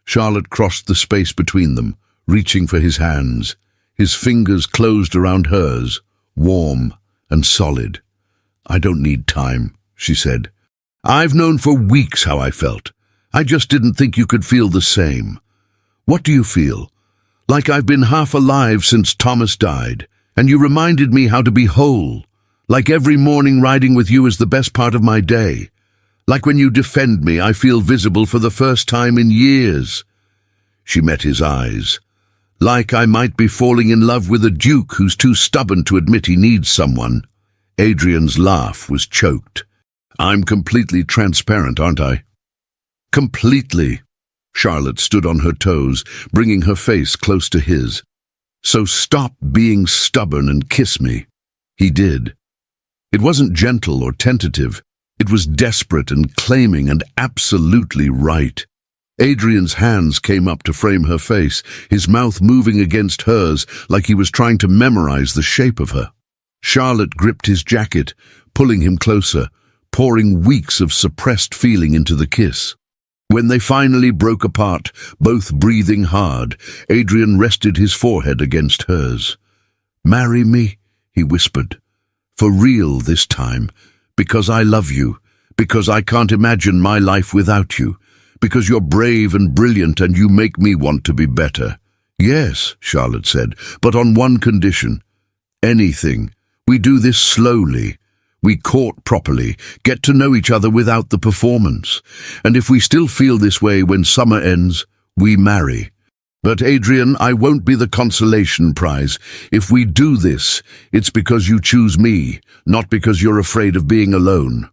Charlotte crossed the space between them, reaching for his hands. His fingers closed around hers, warm and solid. "I don't need time," she said. "I've known for weeks how I felt. I just didn't think you could feel the same. What do you feel? Like I've been half alive since Thomas died, and you reminded me how to be whole. Like every morning riding with you is the best part of my day. Like when you defend me, I feel visible for the first time in years." She met his eyes. "Like I might be falling in love with a duke who's too stubborn to admit he needs someone." Adrian's laugh was choked. "I'm completely transparent, aren't I?" "Completely." Charlotte stood on her toes, bringing her face close to his. "So stop being stubborn and kiss me." He did. It wasn't gentle or tentative. It was desperate and claiming and absolutely right. Adrian's hands came up to frame her face, his mouth moving against hers like he was trying to memorize the shape of her. Charlotte gripped his jacket, pulling him closer, pouring weeks of suppressed feeling into the kiss. When they finally broke apart, both breathing hard, Adrian rested his forehead against hers. "Marry me," he whispered. "For real this time, because I love you, Because I can't imagine my life without you. Because you're brave and brilliant and you make me want to be better. Yes, Charlotte said, but on one condition. Anything. We do this slowly. We court properly, get to know each other without the performance. And if we still feel this way when summer ends, we marry. But Adrian, I won't be the consolation prize. If we do this, it's because you choose me, not because you're afraid of being alone.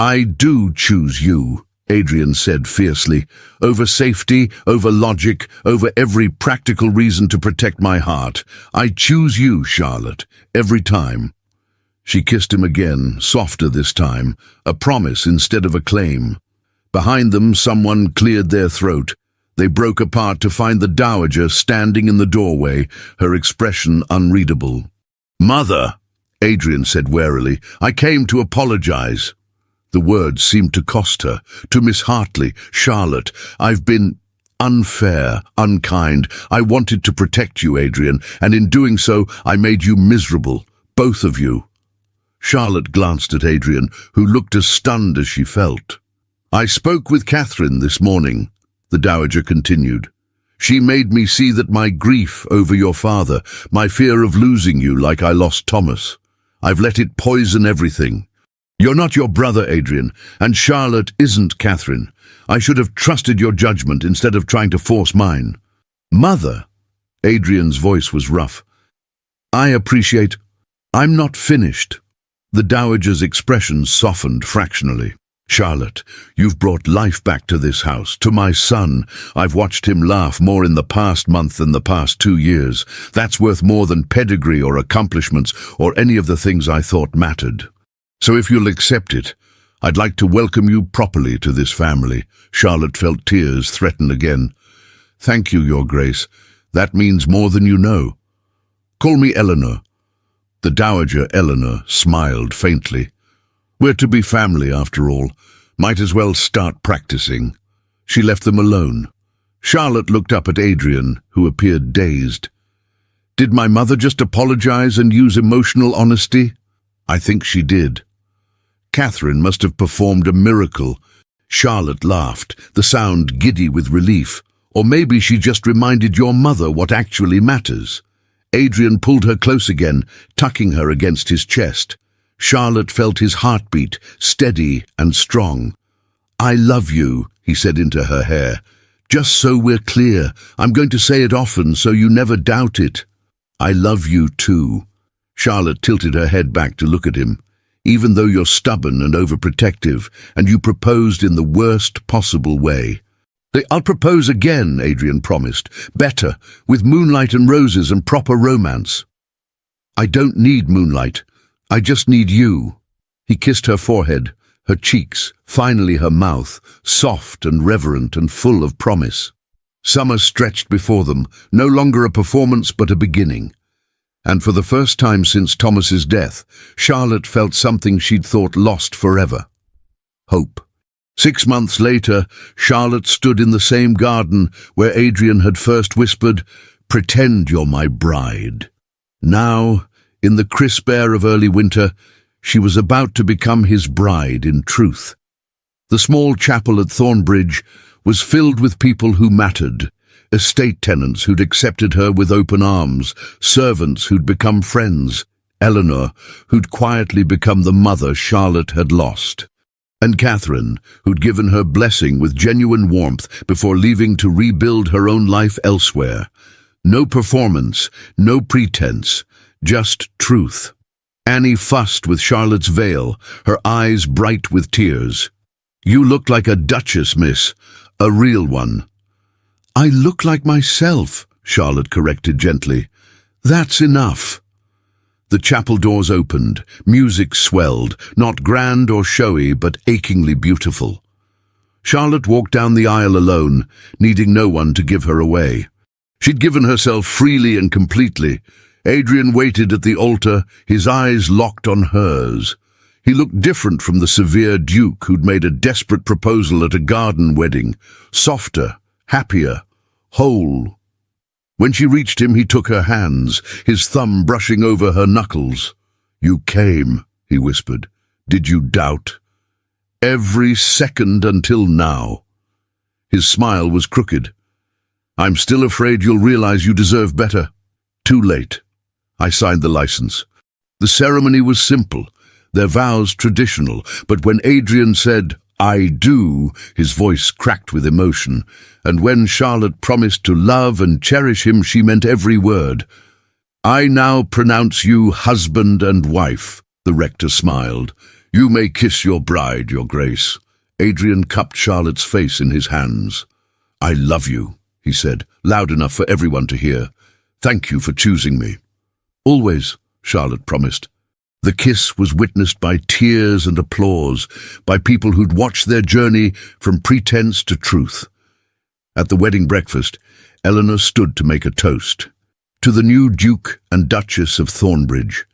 I do choose you, Adrian said fiercely, over safety, over logic, over every practical reason to protect my heart. I choose you, Charlotte, every time. She kissed him again, softer this time, a promise instead of a claim. Behind them, someone cleared their throat. They broke apart to find the dowager standing in the doorway, her expression unreadable. "Mother," Adrian said warily, "I came to apologize." The words seemed to cost her. To Miss Hartley, "Charlotte, I've been unfair, unkind. I wanted to protect you, Adrian, and in doing so, I made you miserable, both of you." Charlotte glanced at Adrian, who looked as stunned as she felt. "I spoke with Catherine this morning," the dowager continued. "She made me see that my grief over your father, my fear of losing you like I lost Thomas, I've let it poison everything. You're not your brother, Adrian, and Charlotte isn't Catherine. I should have trusted your judgment instead of trying to force mine." "Mother," Adrian's voice was rough, "I appreciate... I'm not finished." The dowager's expression softened fractionally. "Charlotte, you've brought life back to this house, to my son. I've watched him laugh more in the past month than the past 2 years. That's worth more than pedigree or accomplishments or any of the things I thought mattered. So if you'll accept it, I'd like to welcome you properly to this family." Charlotte felt tears threaten again. "Thank you, Your Grace. That means more than you know. Call me Eleanor." The dowager, Eleanor, smiled faintly. "We're to be family, after all. Might as well start practicing." She left them alone. Charlotte looked up at Adrian, who appeared dazed. "Did my mother just apologize and use emotional honesty?" "I think she did." "Catherine must have performed a miracle." Charlotte laughed, the sound giddy with relief. "Or maybe she just reminded your mother what actually matters." Adrian pulled her close again, tucking her against his chest. Charlotte felt his heartbeat, steady and strong. "I love you," he said into her hair. "Just so we're clear, I'm going to say it often so you never doubt it. I love you too." Charlotte tilted her head back to look at him. "Even though you're stubborn and overprotective, and you proposed in the worst possible way." "I'll propose again," Adrian promised. "Better, with moonlight and roses and proper romance." "I don't need moonlight. I just need you." He kissed her forehead, her cheeks, finally her mouth, soft and reverent and full of promise. Summer stretched before them, no longer a performance but a beginning. And for the first time since Thomas's death, Charlotte felt something she'd thought lost forever. Hope. 6 months later, Charlotte stood in the same garden where Adrian had first whispered, "Pretend you're my bride." Now, in the crisp air of early winter, she was about to become his bride in truth. The small chapel at Thornbridge was filled with people who mattered, estate tenants who'd accepted her with open arms, servants who'd become friends, Eleanor, who'd quietly become the mother Charlotte had lost, and Catherine, who'd given her blessing with genuine warmth before leaving to rebuild her own life elsewhere. No performance, no pretense, just truth. Annie fussed with Charlotte's veil, her eyes bright with tears. "You look like a duchess, miss, a real one." "I look like myself," Charlotte corrected gently. "That's enough." The chapel doors opened, music swelled, not grand or showy, but achingly beautiful. Charlotte walked down the aisle alone, needing no one to give her away. She'd given herself freely and completely. Adrian waited at the altar, his eyes locked on hers. He looked different from the severe Duke who'd made a desperate proposal at a garden wedding, softer, happier, whole. When she reached him, he took her hands, his thumb brushing over her knuckles. "You came," he whispered. "Did you doubt?" Every second until now. His smile was crooked. I'm still afraid you'll realize you deserve better. Too late. I signed the license. The ceremony was simple, their vows traditional, but when Adrian said, "I do," his voice cracked with emotion, and when Charlotte promised to love and cherish him, she meant every word. "I now pronounce you husband and wife," the rector smiled. "You may kiss your bride, your grace." Adrian cupped Charlotte's face in his hands. "I love you," he said, loud enough for everyone to hear. "Thank you for choosing me." "Always," Charlotte promised. The kiss was witnessed by tears and applause, by people who'd watched their journey from pretense to truth. At the wedding breakfast, Eleanor stood to make a toast. To the new Duke and Duchess of Thornbridge,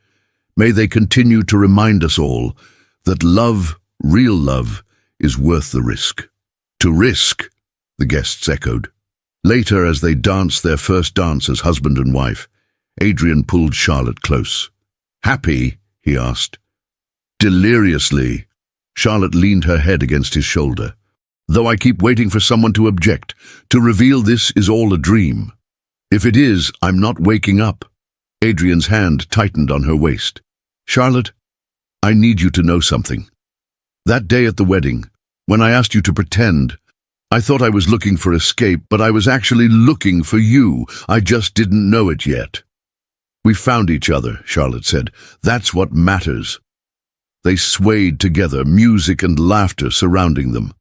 may they continue to remind us all that love, real love, is worth the risk. To risk, the guests echoed. Later, as they danced their first dance as husband and wife, Adrian pulled Charlotte close. "Happy?" he asked. "Deliriously." Charlotte leaned her head against his shoulder. "Though I keep waiting for someone to object, to reveal this is all a dream. If it is, I'm not waking up." Adrian's hand tightened on her waist. "Charlotte, I need you to know something. That day at the wedding, when I asked you to pretend, I thought I was looking for escape, but I was actually looking for you. I just didn't know it yet." "We found each other," Charlotte said. "That's what matters." They swayed together, music and laughter surrounding them.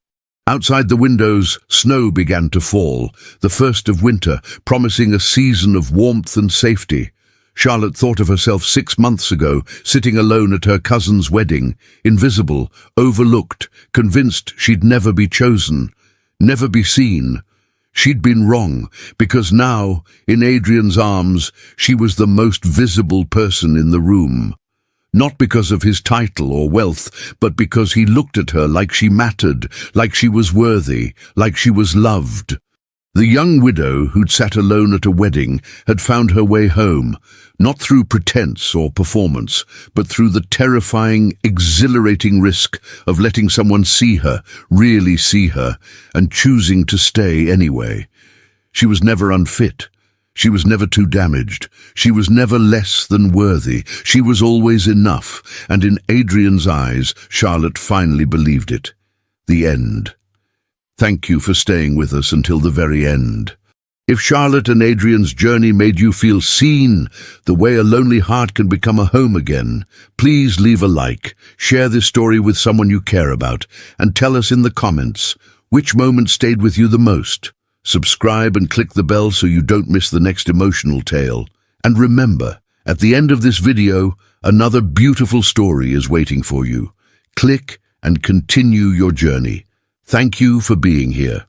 Outside the windows, snow began to fall, the first of winter, promising a season of warmth and safety. Charlotte thought of herself 6 months ago, sitting alone at her cousin's wedding, invisible, overlooked, convinced she'd never be chosen, never be seen. She'd been wrong, because now, in Adrian's arms, she was the most visible person in the room. Not because of his title or wealth, but because he looked at her like she mattered, like she was worthy, like she was loved. The young widow who'd sat alone at a wedding had found her way home, not through pretense or performance, but through the terrifying, exhilarating risk of letting someone see her, really see her, and choosing to stay anyway. She was never unfit. She was never too damaged. She was never less than worthy. She was always enough, and in Adrian's eyes, Charlotte finally believed it. The end. Thank you for staying with us until the very end. If Charlotte and Adrian's journey made you feel seen, the way a lonely heart can become a home again, please leave a like, share this story with someone you care about, and tell us in the comments which moment stayed with you the most. Subscribe and click the bell so you don't miss the next emotional tale. And remember, at the end of this video, another beautiful story is waiting for you. Click and continue your journey. Thank you for being here.